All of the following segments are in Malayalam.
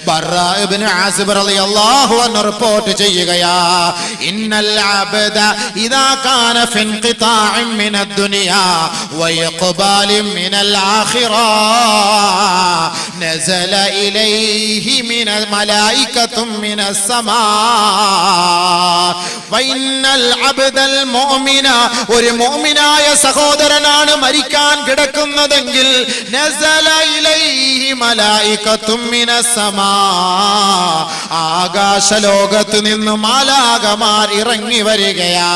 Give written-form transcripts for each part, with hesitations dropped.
ബർറാ ഇബ്നു ആസിബ് റളിയല്ലാഹു അൻഹു റിപ്പോർട്ട് ചെയ്യുകയാ, ഇന്നൽ അബ്ദ ഇദാ കാന ഫി ഇൻഖിതാഇൻ മിനദ് ദുനിയാ വഇഖ്ബാലിൻ മിനൽ ആഖിറ നസല ഇലൈഹി മിനൽ മലായികത്തും മിനസ് സമാ വഇന്നൽ അബ്ദൽ മുഅ്മിന, ഒരു മുഅ്മിനായ സഹോദരനാണ് മരിക്കാൻ കിടക്കുന്നതെങ്കിൽ നസല ഇലൈഹി മലായികത്തും മിനസ് സമാ, ആകാശലോകത്ത് നിന്ന് മാലാകമാർ ഇറങ്ങി വരികയാ.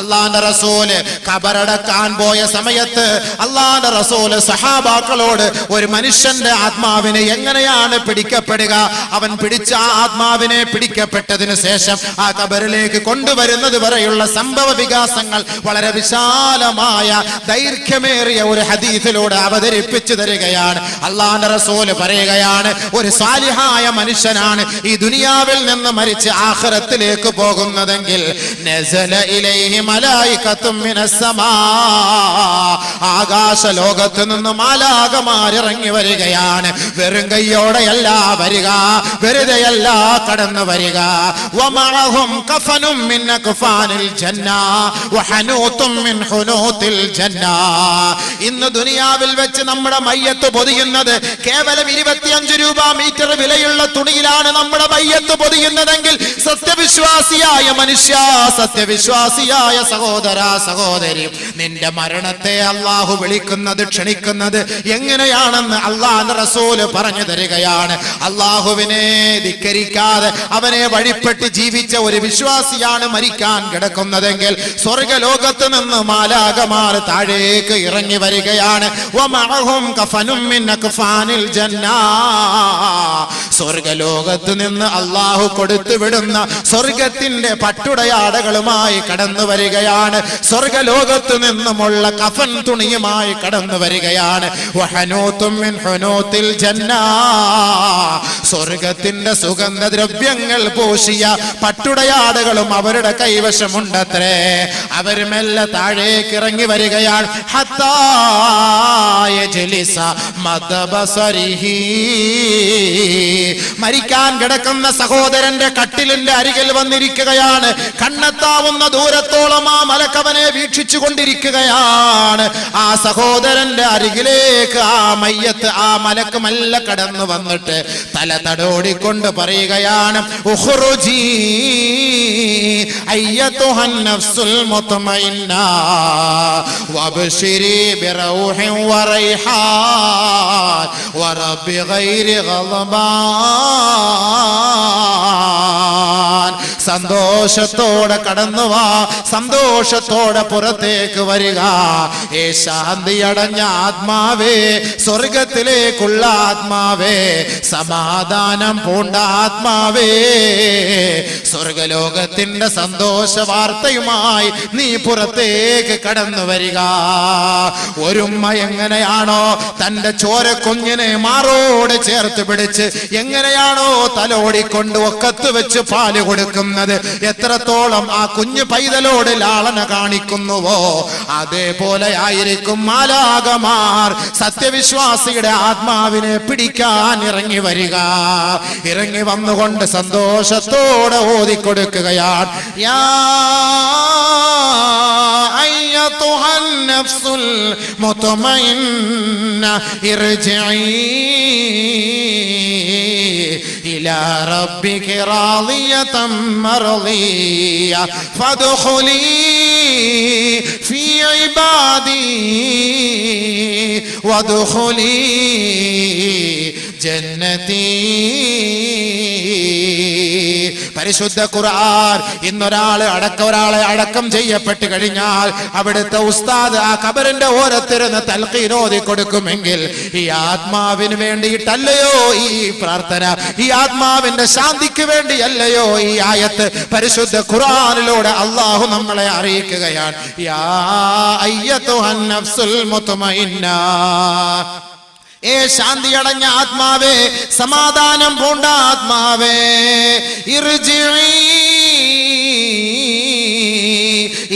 അല്ലാഹുവിന്റെ റസൂല് ഖബറടക്കാൻ പോയ സമയത്ത് അല്ലാഹുവിന്റെ റസൂല് സഹാബാക്കളോട് ഒരു മനുഷ്യന്റെ ആത്മാവിനെ എങ്ങനെയാണ് പിടിക്കപ്പെടുക, അവൻ പിടിച്ച ആ ആത്മാവിനെ പിടിക്കപ്പെട്ടതിന് ശേഷം ആ ഖബറിലേക്ക് കൊണ്ടുവരുന്നത് വരെയുള്ള സംഭവ വികാസങ്ങൾ വളരെ വിശാലമായ ദൈർഘ്യമേറിയ ഒരു ഹദീസിലൂടെ അവതരിപ്പിച്ചു തരികയാണ്. അല്ലാഹുവിന്റെ റസൂല് പറയുകയാണ്, ഒരു സാലിഹായ മനുഷ്യനാണ് ഈ ദുനിയാവിൽ നിന്ന് മരിച്ച് ആഖിറത്തിലേക്ക് പോകുന്നതെങ്കിൽ നസല ഇലൈഹി മലായികത്തും മിനസ് സമാ, ആകാശ ലോകത്ത് നിന്ന് മാലാകമാർ ഇറങ്ങി വരികയാണ്. വെറും കൈയോടെയല്ല വരിക, വെറുതെയല്ല കടന്നു വരിക. വമഅഹും കഫനും മിൻ അക്ഫാനിൽ ജന്ന വഹനൂതും മിൻ ഹുനൂതിൽ ജന്ന. ഇന്ന് ദുനിയാവിൽ വെച്ച് നമ്മുടെ മയ്യത്ത് പൊതിയുന്നത് കേവലം 25 രൂപ മീറ്റർ വിലയുള്ള തുണിയിലാണ് നമ്മുടെ മയ്യത്ത് പൊതിയുന്നതെങ്കിൽ സത്യവിശ്വാസിയായ മനുഷ്യ, സത്യവിശ്വാസിയായ സഹോദര സഹോദരി, നിന്റെ മരണത്തെ അല്ലാഹു വിളിക്കുന്നത് ക്ഷണിക്കുന്നത് എങ്ങനെയാണെന്ന് അല്ലാഹുവിന്റെ റസൂല് പറഞ്ഞു തരികയാണ്. അല്ലാഹുവിനെ ധിക്കരിക്കാതെ അവനെ വഴിപ്പെട്ട് ജീവിച്ച ഒരു വിശ്വാസിയാണ് മരിക്കാൻ കിടക്കുന്നതെങ്കിൽ സ്വർഗ്ഗലോകത്ത് നിന്ന് മാലാകമാർ താഴേക്ക് ഇറങ്ങി വരികയാണ്. വമഅഹും കഫനും മിൻ അക്ഫാനിൽ ജന്ന, സ്വർഗ്ഗലോകത്ത് നിന്ന് അല്ലാഹു കൊടുത്തു വിടുന്ന സ്വർഗത്തിന്റെ പട്ടുടയാടകളുമായി കടന്നു വരികയാണ്. സ്വർഗ്ഗലോകത്ത് നിന്നുമുള്ള കഫൻ തുണിയുമായി കടന്നു വരികയാണ്. വഹനൂതും മിൻ ഹുനൂതിൽ ജന്ന, സ്വർഗത്തിന്റെ സുഗന്ധദ്രവ്യങ്ങൾ പൂശിയ പട്ടുടയാടുകളും അവരുടെ കൈവശമുണ്ടത്രേ. അവർ മെല്ലെ താഴേക്ക് ഇറങ്ങി വരികയാണ്. ഹത്താ യജ്ലിസ മദബസരിഹി, മരിക്കാൻ കിടക്കുന്ന സഹോദരന്റെ കട്ടിലിന്റെ അരികിൽ വന്നിരിക്കുകയാണ്. കണ്ണെത്താവുന്ന ദൂരത്തോളം ആ മലക്കവനെ വീക്ഷിച്ചു കൊണ്ടിരിക്കുകയാണ്. ആ സഹോദരന്റെ അരികിലേക്ക് ആ മയ്യത്ത്, ആ മലക്ക് മെല്ലെ കടന്നു വന്നിട്ട് തല തടോടിക്കൊണ്ട് പറയുകയാണ്, ഉഖ്റുജി അയ്യതുഹൻ നഫ്സുൽ മുത്മഇന്ന വബ്ശിരി ബിറൗഹിൻ വറൈഹാൻ വറബ്ബി ഗൈരി ഗളബാൻ. സന്തോഷത്തോടെ കടന്നു വാ, സന്തോഷത്തോടെ പുറത്തേക്ക് വരിക. ഏ ശാന്തി അടഞ്ഞ ആത്മാവേ, സ്വർഗത്തിലേക്കുള്ള ആത്മാവേ, സമാധാനം പൂണ്ട ആത്മാവേ, സ്വർഗലോകത്തിന്റെ സന്തോഷ വാർത്തയുമായി നീ പുറത്തേക്ക് കടന്നു വരിക. ഒരുമ്മ എങ്ങനെയാണോ തന്റെ ചോരക്കുഞ്ഞിനെ മാറോട് ചേർത്ത് പിടിച്ച് എങ്ങനെയാണോ തലോടിക്കൊണ്ട് ഒക്കത്ത് വെച്ച് പാല് കൊടുക്കുന്നത്, എത്രത്തോളം ആ കുഞ്ഞു പൈതലോട് ലാളന കാണിക്കുന്നുവോ അതേപോലെ ആയിരിക്കും മാലാകമാർ സത്യവിശ്വാസിയുടെ ആത്മാവിനെ പിടിക്കാൻ ഇറങ്ങി വരിക. ഇറങ്ങി വന്നുകൊണ്ട് സന്തോഷത്തോടെ ഓതിക്കൊടുക്കുകയാണ്, യാ അയ്യതുഹൻ നഫ്സുൽ മുത്മഇന്ന ഇർജിഇ ഇലാ റബ്ബികി റാളിയതൻ മർളിയ ഫദ്ഖുലി ഫീ ഇബാദി വദ്ഖുലി ജന്നതി. പരിശുദ്ധ ഖുർആൻ ഇന്നൊരാളെ അടക്കം ചെയ്യപ്പെട്ട് കഴിഞ്ഞാൽ അവിടുത്തെ ഉസ്താദ് ആ ഖബറിന്റെ ഓരത്തിരുന്ന് തൽഖീൻ ഓതി കൊടുക്കുമെങ്കിൽ ഈ ആത്മാവിന് വേണ്ടിയിട്ടല്ലയോ ഈ പ്രാർത്ഥന, ഈ ആത്മാവിന്റെ ശാന്തിക്ക് വേണ്ടിയല്ലയോ ഈ ആയത്ത് പരിശുദ്ധ ഖുർആനിലൂടെ അല്ലാഹു നമ്മളെ അറിയിക്കുകയാണ്. യാ അയ്യതുഹൻ നഫ്സുൽ മുത്മഇന്ന, ഏ ശാന്തി അടഞ്ഞ ആത്മാവേ, സമാധാനം പൂണ്ട ആത്മാവേ, ഇർജിഇ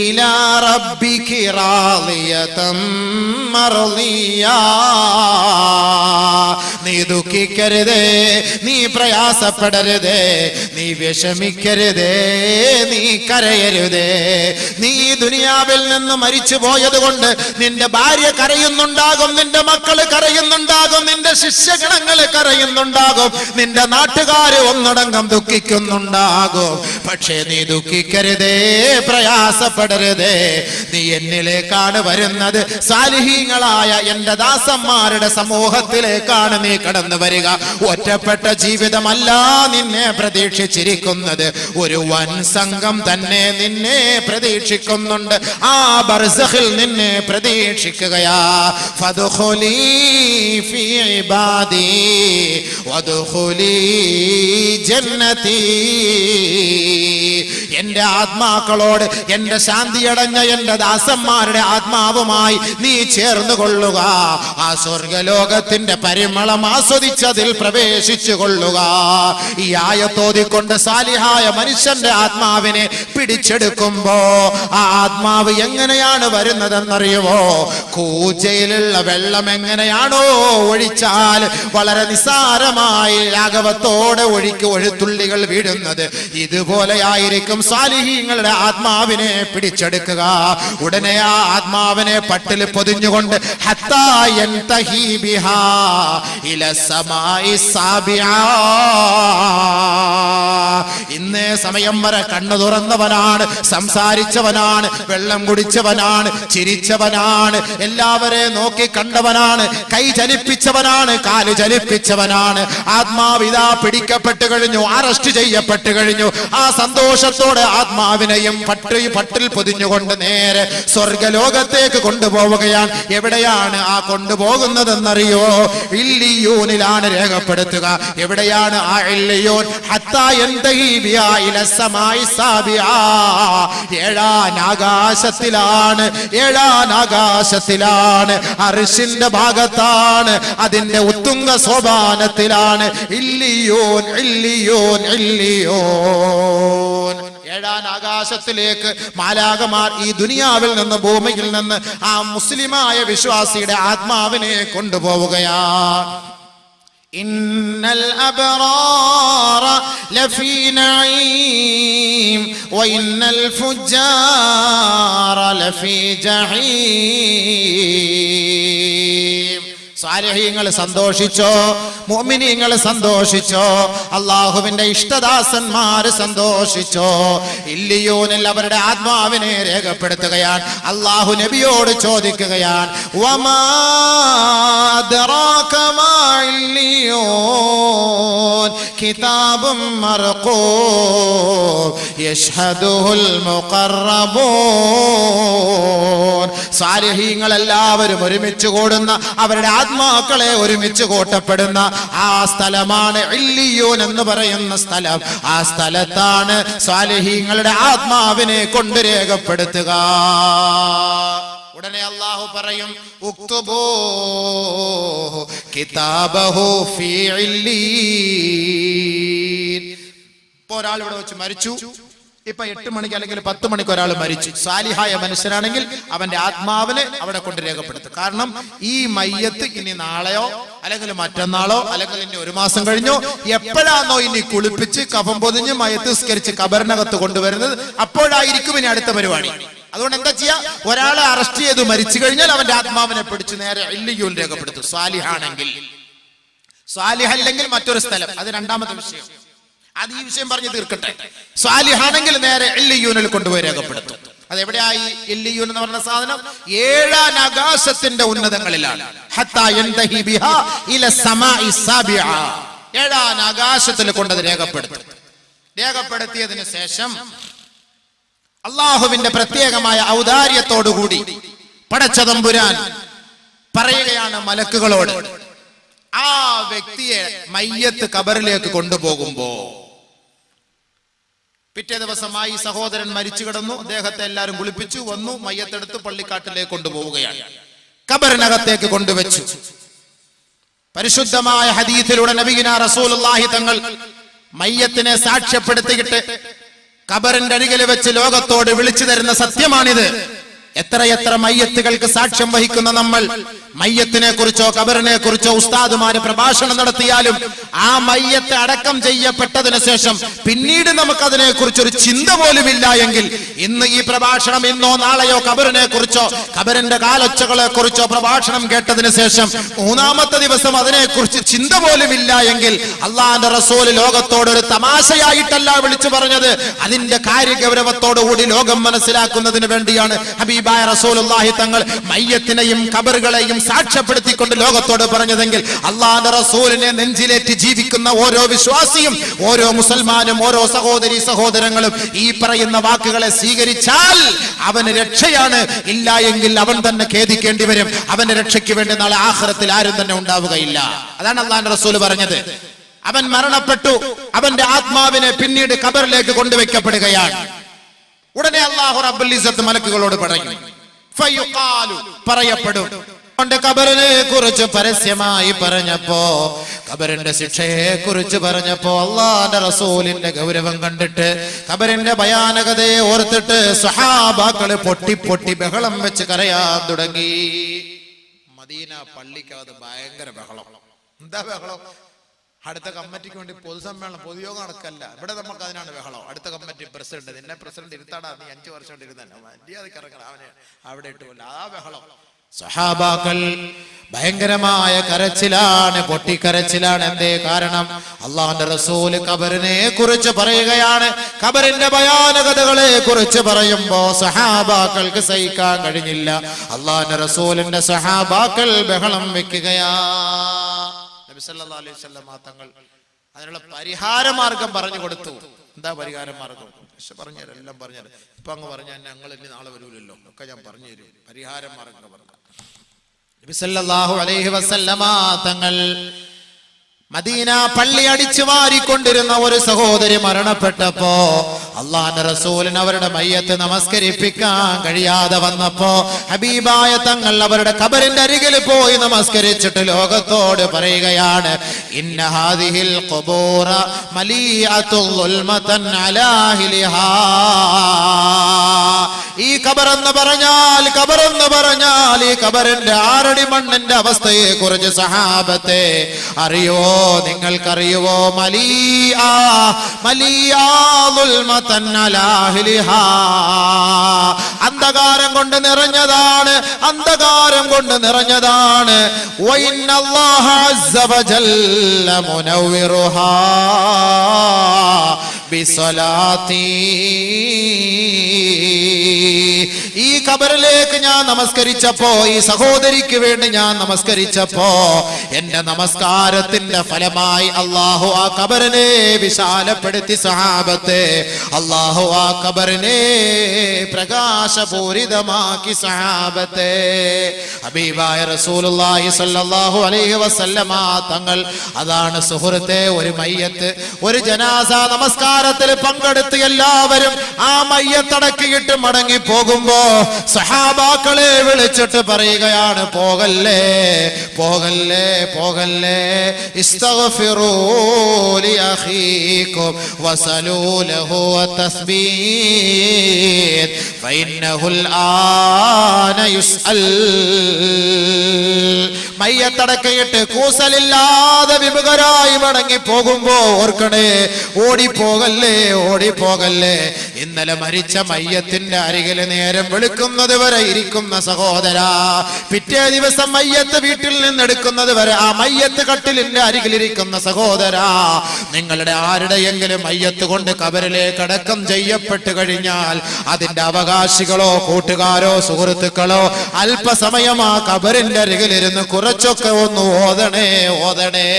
ഇലാ റബ്ബി ബികി റാളിയതം മർളിയാ. നീ ദുഃഖിക്കരുതേ, നീ പ്രയാസപ്പെടരുതേ, നീ വിഷമിക്കരുതേ, നീ കരയരുതേ. നീ ദുനിയാവിൽ നിന്ന് മരിച്ചു പോയത് കൊണ്ട് നിന്റെ ഭാര്യ കരയുന്നുണ്ടാകും, നിന്റെ മക്കള് കരയുന്നുണ്ടാകും, നിന്റെ ശിഷ്യഗണങ്ങള് കരയുന്നുണ്ടാകും, നിന്റെ നാട്ടുകാര് ഒന്നടങ്കം ദുഃഖിക്കുന്നുണ്ടാകും. പക്ഷേ നീ ദുഃഖിക്കരുതേ, പ്രയാസപ്പെടരുതേ. നീ എന്നിലേക്കാണ് വരുന്നത്, സാലിഹീങ്ങളായ എന്റെ ദാസന്മാരുടെ സമൂഹത്തിലേക്കാണ് നീ കടന്നു വരിക. ഒറ്റപ്പെട്ട ജീവിതമല്ല നിന്നെ പ്രതീക്ഷിച്ചിരിക്കുന്നത്, ഒരു വൻ സംഘം തന്നെ നിന്നെ പ്രതീക്ഷിക്കുന്നുണ്ട്. ആ ബർസഖിൽ നിന്നെ പ്രതീക്ഷിക്കുകയാ. ഫദ്ഖുലീ ഫീ ഇബാദി വദ്ഖുലീ ജന്നതി. എന്റെ ആത്മാക്കളോട്, എന്റെ ശാന്തിയടഞ്ഞ എന്റെ ദാസന്മാരുടെ ആത്മാവുമായി നീ ചേർന്നു കൊള്ളുക. ആ സ്വർഗലോകത്തിന്റെ പരിമളം ആസ്വദിച്ചതിൽ പ്രവേശിച്ചു കൊള്ളുക. ഈ ആയത്തോതിക്കൊണ്ട് സാലിഹായ മനുഷ്യന്റെ ആത്മാവിനെ പിടിച്ചെടുക്കുമ്പോ ആ ആത്മാവ് എങ്ങനെയാണ് വരുന്നതെന്നറിയുമോ? കൂജയിലുള്ള വെള്ളം എങ്ങനെയാണോ ഒഴിച്ചാൽ വളരെ നിസാരമായി ലാഘവത്തോടെ ഒഴുത്തുള്ളികൾ വീഴുന്നത്, ഇതുപോലെയായിരിക്കും സാലിഹീങ്ങളുടെ ആത്മാവിനെ പിടിച്ചെടുക്കുക. ഉടനെ ആ ആത്മാവിനെ പട്ടിൽ പൊതിഞ്ഞുകൊണ്ട് ഹത്താ യൻതഹി ബിഹാ ഇല സമായി സാബിആ. ഇന്നേ സമയം വരെ കണ്ണു തുറന്നവനാണ്, സംസാരിച്ചവനാണ്, വെള്ളം കുടിച്ചവനാണ്, ചിരിച്ചവനാണ്, എല്ലാവരെയും നോക്കി കണ്ടവനാണ്, കൈ ചലിപ്പിച്ചവനാണ്, കാല് ചലിപ്പിച്ചവനാണ്. ആത്മാവിതാ പിടിക്കപ്പെട്ടു കഴിഞ്ഞു, അറസ്റ്റ് ചെയ്യപ്പെട്ടു കഴിഞ്ഞു. ആ സന്തോഷത്തോടെ ആത്മാവിനെയും പട്ടിൽ പൊതിഞ്ഞുകൊണ്ട് നേരെ സ്വർഗലോകത്തേക്ക് കൊണ്ടുപോവുകയാണ്. എവിടെയാണ് ആ കൊണ്ടുപോകുന്നതെന്നറിയോ? ഇല്ലിയൂനിലാണ് രേഖപ്പെടുത്തുക. എവിടെയാണ് ആ ഇല്ലിയൂൻ? ഹത്താ യൻതഹി ബിഹാ ഇല സമായി സാബിആ. ഏഴാനാകാശത്തിലാണ്, ഏഴാനാകാശത്തിലാണ്, അർശിന്റെ ഭാഗത്താണ്, അതിന്റെ ഉത്തുംഗ സോപാനത്തിലാണ്. ഇല്ലിയൂൻ, ഇല്ലിയൂൻ, ഇല്ലിയൂൻ. ഏഴാൻ ആകാശത്തിലേക്ക് മാലാകമാർ ഈ ദുനിയാവിൽ നിന്ന്, ഭൂമിയിൽ നിന്ന് ആ മുസ്ലിമായ വിശ്വാസിയുടെ ആത്മാവിനെ കൊണ്ടുപോവുകയാണ്. ഇന്നൽ അബ്റാറ ലഫീ നഈം വഇന്നൽ ഫുജ്ജാറ ലഫീ ജഹീം. സാലിഹീങ്ങൾ സന്തോഷിച്ചോ, മുഅ്മിനീങ്ങൾ സന്തോഷിച്ചോ, അള്ളാഹുവിന്റെ ഇഷ്ടദാസന്മാര് സന്തോഷിച്ചോ. ഇല്ലിയൂനിൽ അവരുടെ ആത്മാവിനെ രേഖപ്പെടുത്തുകയാണ്. അള്ളാഹു നബിയോട് ചോദിക്കുകയാണ്, വമാ അദ്റാക മാ ഇല്ലിയൂൻ കിതാബും മർഖൂം യശ്ഹദുഹുൽ മുഖറബൂൻ. സാലിഹീങ്ങൾ എല്ലാവരും ഒരുമിച്ച് കൂടുന്ന, അവരുടെ ആത്മാക്കളെ ഒരുമിച്ച് കൂട്ടപ്പെടുന്ന ആ സ്ഥലമാണ് ഇല്ലിയൂൻ എന്ന് പറയുന്ന സ്ഥലം. ആ സ്ഥലത്താണ് സാലിഹീങ്ങളുടെ ആത്മാവിനെ കൊണ്ട് രേഖപ്പെടുത്തുക. ഉടനെ അല്ലാഹു പറയും, ഉക്തുബൂ കിതാബഹു ഫീ ഇല്ലീൻ. ഇപ്പോൾ ഒരാൾ ഇവിടെ വെച്ച് മരിച്ചു, ഇപ്പൊ 8 മണിക്ക് അല്ലെങ്കിൽ 10 മണിക്ക് ഒരാൾ മരിച്ചു. സാലിഹായ മനുഷ്യനാണെങ്കിൽ അവന്റെ ആത്മാവിനെ അവിടെ കൊണ്ട് രേഖപ്പെടുത്തും. കാരണം ഈ മയ്യത്ത് ഇനി നാളെയോ അല്ലെങ്കിൽ മറ്റന്നാളോ അല്ലെങ്കിൽ ഇനി 1 മാസം കഴിഞ്ഞോ എപ്പോഴാണോ ഇനി കുളിപ്പിച്ച് കഫം പൊതിഞ്ഞ് മയ്യത്ത് സ്കരിച്ച് കബറിനകത്ത് കൊണ്ടുവരുന്നത്, അപ്പോഴായിരിക്കും ഇനി അടുത്ത പരിപാടി. അതുകൊണ്ട് എന്താ ചെയ്യാ? ഒരാളെ അറസ്റ്റ് ചെയ്ത് മരിച്ചു കഴിഞ്ഞാൽ അവന്റെ ആത്മാവിനെ പിടിച്ച് നേരെ ഇല്ലിയൂൻ രേഖപ്പെടുത്തും. സാലിഹാണെങ്കിൽ. സാലിഹല്ലെങ്കിൽ മറ്റൊരു സ്ഥലം, അത് രണ്ടാമത്തെ വിഷയം. അത് ഈ വിഷയം പറഞ്ഞ് തീർക്കട്ടെ. സ്വാലിഹാണെങ്കിൽ നേരെ ഇല്ലിയൂനിൽ കൊണ്ടുപോയി രേഖപ്പെടുത്തും. അതെവിടെയായി? ഇല്ലിയൂൻ എന്ന് പറഞ്ഞ സാധനം 7 ആകാശത്തിന്റെ ഉന്നതങ്ങളിലാണ്. ഹത്താ യൻതഹി ബിഹാ ഇല സമായി സാബിആ. 7 ആകാശത്തിൽ കൊണ്ടത് രേഖപ്പെടുത്തും. രേഖപ്പെടുത്തിയതിനു ശേഷം അള്ളാഹുവിന്റെ പ്രത്യേകമായ ഔദാര്യത്തോടുകൂടി പടച്ചതമ്പുരാൻ പറയുകയാണ് മലക്കുകളോട്, ആ വ്യക്തിയെ മയ്യത്ത് ഖബറിലേക്ക് കൊണ്ടുപോകുമ്പോ, പിറ്റേ ദിവസമായി സഹോദരൻ മരിച്ചു കിടന്നു, അദ്ദേഹത്തെ എല്ലാവരും കുളിപ്പിച്ചു, വന്നു, മയ്യത്തെടുത്ത് പള്ളിക്കാട്ടിലേക്ക് കൊണ്ടുപോവുകയാണ്. ഖബറിനകത്തേക്ക് കൊണ്ടുവച്ചു. പരിശുദ്ധമായ ഹദീസിലൂടെ നബിയുനാ റസൂലുള്ളാഹി തങ്ങൾ മയ്യത്തിനെ സാക്ഷ്യപ്പെടുത്തിയിട്ട് ഖബറിന്റെ അരികിൽ വെച്ച് ലോകത്തോട് വിളിച്ചു തരുന്ന സത്യമാണിത്. എത്രയെത്ര മയ്യത്തുകൾക്ക് സാക്ഷ്യം വഹിക്കുന്ന നമ്മൾ, മയ്യത്തിനെ കുറിച്ചോ ഖബറിനെ കുറിച്ചോ ഉസ്താദുമാര് പ്രഭാഷണം നടത്തിയാലും ആ മയ്യത്ത് അടക്കം ചെയ്യപ്പെട്ടതിനു ശേഷം പിന്നീട് നമുക്കതിനെ കുറിച്ചൊരു ചിന്ത പോലും ഇല്ല എങ്കിൽ, ഇന്ന് ഈ പ്രഭാഷണം ഇന്നോ നാളെയോ ഖബറിനെ കുറിച്ചോ ഖബറിന്റെ കാലൊച്ചകളെ കുറിച്ചോ പ്രഭാഷണം കേട്ടതിന് ശേഷം മൂന്നാമത്തെ ദിവസം അതിനെക്കുറിച്ച് ചിന്ത പോലും ഇല്ല എങ്കിൽ, അള്ളാഹുവിന്റെ റസൂൽ ലോകത്തോട് ഒരു തമാശയായിട്ടല്ല വിളിച്ചു പറഞ്ഞത്, അതിന്റെ കാര്യഗൗരവത്തോടുകൂടി ലോകം മനസ്സിലാക്കുന്നതിന് വേണ്ടിയാണ് ഹബീബായ റസൂലുള്ളാഹി തങ്ങൾ മയ്യത്തിനെയും ഖബറുകളെയും സാക്ഷ്യപ്പെടുത്തിക്കൊണ്ട് ലോകത്തോട് പറഞ്ഞതെങ്കിൽ, അള്ളാഹുവിന്റെ റസൂലിനെ നെഞ്ചിലേറ്റി ജീവിക്കുന്ന ഓരോ വിശ്വാസിയും, ഓരോ മുസൽമാനും, ഓരോ സഹോദരി സഹോദരങ്ങളും ഈ പറയുന്ന വാക്കുകളെ സ്വീകരിച്ചാൽ അവന് രക്ഷയാണ്. ഇല്ല എങ്കിൽ അവൻ തന്നെ ഖേദിക്കേണ്ടി വരും. അവന്റെ രക്ഷയ്ക്ക് വേണ്ടി നാളെ ആഖിറത്തിൽ ആരും തന്നെ ഉണ്ടാവുകയില്ല. അതാണ് അള്ളാഹുവിന്റെ റസൂൽ പറഞ്ഞത്. അവൻ മരണപ്പെട്ടു, അവന്റെ ആത്മാവിനെ പിന്നീട് ഖബറിലേക്ക് കൊണ്ടുവയ്ക്കപ്പെടുകയാണ്. ഉടനെ അല്ലാഹു റബ്ബുൽ ഇസ്സത്ത് മലക്കുകളോട് പറയും, ഫയുഖാലു, പറയപ്പെടും. ഖബറിനെ കുറിച്ച് പരസ്യമായി പറഞ്ഞപ്പോ, ഖബറിന്റെ ശിക്ഷയെ കുറിച്ച് പറഞ്ഞപ്പോ, അല്ലാഹുവിന്റെ റസൂലിന്റെ ഗൗരവം കണ്ടിട്ട്, ഖബറിന്റെ ഭയാനകതയെ ഓർത്തിട്ട് സ്വഹാബാക്കള് പൊട്ടി പൊട്ടി ബഹളം വെച്ച് കരയാൻ തുടങ്ങി. മദീന പള്ളിക്കകത്ത് ഭയങ്കര ബഹളം. എന്താ ബഹളം? അടുത്ത കമ്മിറ്റിക്ക് വേണ്ടി പൊതുസമ്മേളനം, പൊതുയോഗം നടക്കല്ല. ഇവിടെ നമുക്ക് അതിനാണ് ബഹളം. അടുത്ത കമ്മിറ്റി പ്രസിഡന്റ്, നിന്നെ പ്രസിഡന്റ് ഇരുത്താടാ, നീ 5 വർഷം കൊണ്ട് ഇരുന്നെ, മര്യാദക്ക് ഇറങ്ങണം, അവനെ അവിടെ ഇട്ടുമില്ല. ആ ബഹളം. സഹാബാക്കൾ ഭയങ്കരമായ കരച്ചിലാണ്, പൊട്ടിക്കരച്ചിലാണ്. എന്തേ കാരണം? അള്ളാഹുവിന്റെ റസൂല് ഖബറിനെ കുറിച്ച് പറയുകയാണ്. ഖബറിന്റെ ഭയാനകതകളെ കുറിച്ച് പറയുമ്പോ സഹാബാക്കൾക്ക് സഹിക്കാൻ കഴിഞ്ഞില്ല. അള്ളാഹുവിന്റെ റസൂലിന്റെ സഹാബാക്കൾ ബഹളം വെക്കുകയാ. നബി സല്ലല്ലാഹു അലൈഹി വസല്ലം തങ്ങൾ അതിനുള്ള പരിഹാര മാർഗം പറഞ്ഞു കൊടുത്തു. എന്താ പരിഹാര മാർഗം? പറഞ്ഞുതരാം, എല്ലാം പറഞ്ഞുതരാം. ഇപ്പൊ അങ്ങ് പറഞ്ഞാൽ ഞങ്ങൾ ഇനി നാളെ വരൂലല്ലോ, ഒക്കെ ഞാൻ പറഞ്ഞു തരും. പരിഹാര മാർഗം പറഞ്ഞു. നബി സല്ലല്ലാഹു അലൈഹി വസല്ലം തങ്ങൾ മദീന പള്ളി അടിച്ചു വാരിക്കൊണ്ടിരുന്ന ഒരു സഹോദരി മരണപ്പെട്ടപ്പോ, അള്ളാഹുവിന്റെ റസൂലിന് അവരുടെ മയ്യത്ത് നമസ്കരിപ്പിക്കാൻ കഴിയാതെ വന്നപ്പോ, ഹബീബായ തങ്ങൾ അവരുടെ ഖബറിന്റെ അരികിൽ പോയി നമസ്കരിച്ചിട്ട് ലോകത്തോട് പറയുകയാണ്, ഇന്ന ഹാദിഹിൽ ഖുബൂറ മലീഅത്തുൽ ളുൽമതൻ അലാ അഹ്ലിഹാ. ഈ ഖബറെന്ന് പറഞ്ഞാൽ ഈ ഖബറിന്റെ 6 അടി മണ്ണിന്റെ അവസ്ഥയെ കുറിച്ച് സഹാബത്തെ അറിയോ? നിങ്ങൾക്കറിയുവോ? അന്ധകാരം കൊണ്ട് നിറഞ്ഞതാണ്, അന്ധകാരം കൊണ്ട് നിറഞ്ഞതാണ്. വഇന്നല്ലാഹ അസ്സ വജല്ല മുനവ്വിറുഹാ ബിസലാത്തി. ഈ ഖബറിലേക്ക് ഞാൻ നമസ്കരിച്ചപ്പോ, ഈ സഹോദരിക്ക് വേണ്ടി ഞാൻ നമസ്കരിച്ചപ്പോ, എന്റെ നമസ്കാരത്തിന്റെ ഫലമായി അല്ലാഹു ആ ഖബറിനെ വിശാലപ്പെടുത്തി. സഹാബത്തെ, അല്ലാഹു ആ ഖബറിനെ പ്രകാശപൂരിതമാക്കി. സഹാബത്തെ, ഹബീബായ റസൂലുള്ളാഹി സ്വല്ലല്ലാഹു അലൈഹി വസല്ലമ തങ്ങൾ, അതാണ് സുഹൃത്തെ, ഒരു മയ്യത്ത്, ഒരു ജനാസ നമസ്കാരത്തിൽ പങ്കെടുത്ത് എല്ലാവരും ആ മയ്യത്തടക്കിയിട്ട് മടങ്ങി പോകുമ്പോ സഹാബാക്കളെ വിളിച്ചിട്ട് പറയുകയാണ്, പോകല്ലേ പോകല്ലേ പോകല്ലേ, ഇസ്തഗ്ഫിറൂ ലി അഖീകും വസലൂ ലഹു തസ്ബീഹ് ഫഇന്നഹുൽ ആന യുസ്അൽ. മയ്യത്തടക്കയിട്ട് കൂസലില്ലാതെ വിമുഖരായി മടങ്ങി പോകുമ്പോ ഓർക്കണേ, ഓടിപ്പോകല്ലേ ഓടിപ്പോകല്ലേ. ഇന്നലെ മരിച്ച മയ്യത്തിന്റെ അരികിൽ നേരം വെളുക്കുന്നത് വരെ ഇരിക്കുന്ന സഹോദരാ, പിറ്റേ ദിവസം മയ്യത്ത് വീട്ടിൽ നിന്നെടുക്കുന്നത് വരെ ആ മയ്യത്ത് കട്ടിലിന്റെ അരികിലിരിക്കുന്ന സഹോദരാ, നിങ്ങളുടെ ആരുടെയെങ്കിലും മയ്യത്ത് കൊണ്ട് ഖബറിലേക്ക് അടക്കം ചെയ്യപ്പെട്ടു കഴിഞ്ഞാൽ അതിന്റെ അവകാശികളോ കൂട്ടുകാരോ സുഹൃത്തുക്കളോ അല്പസമയം ആ ഖബറിന്റെ അരികിലിരുന്ന് കുറച്ചൊക്കെ ഒന്ന് ഓതണേ ഓതണേ.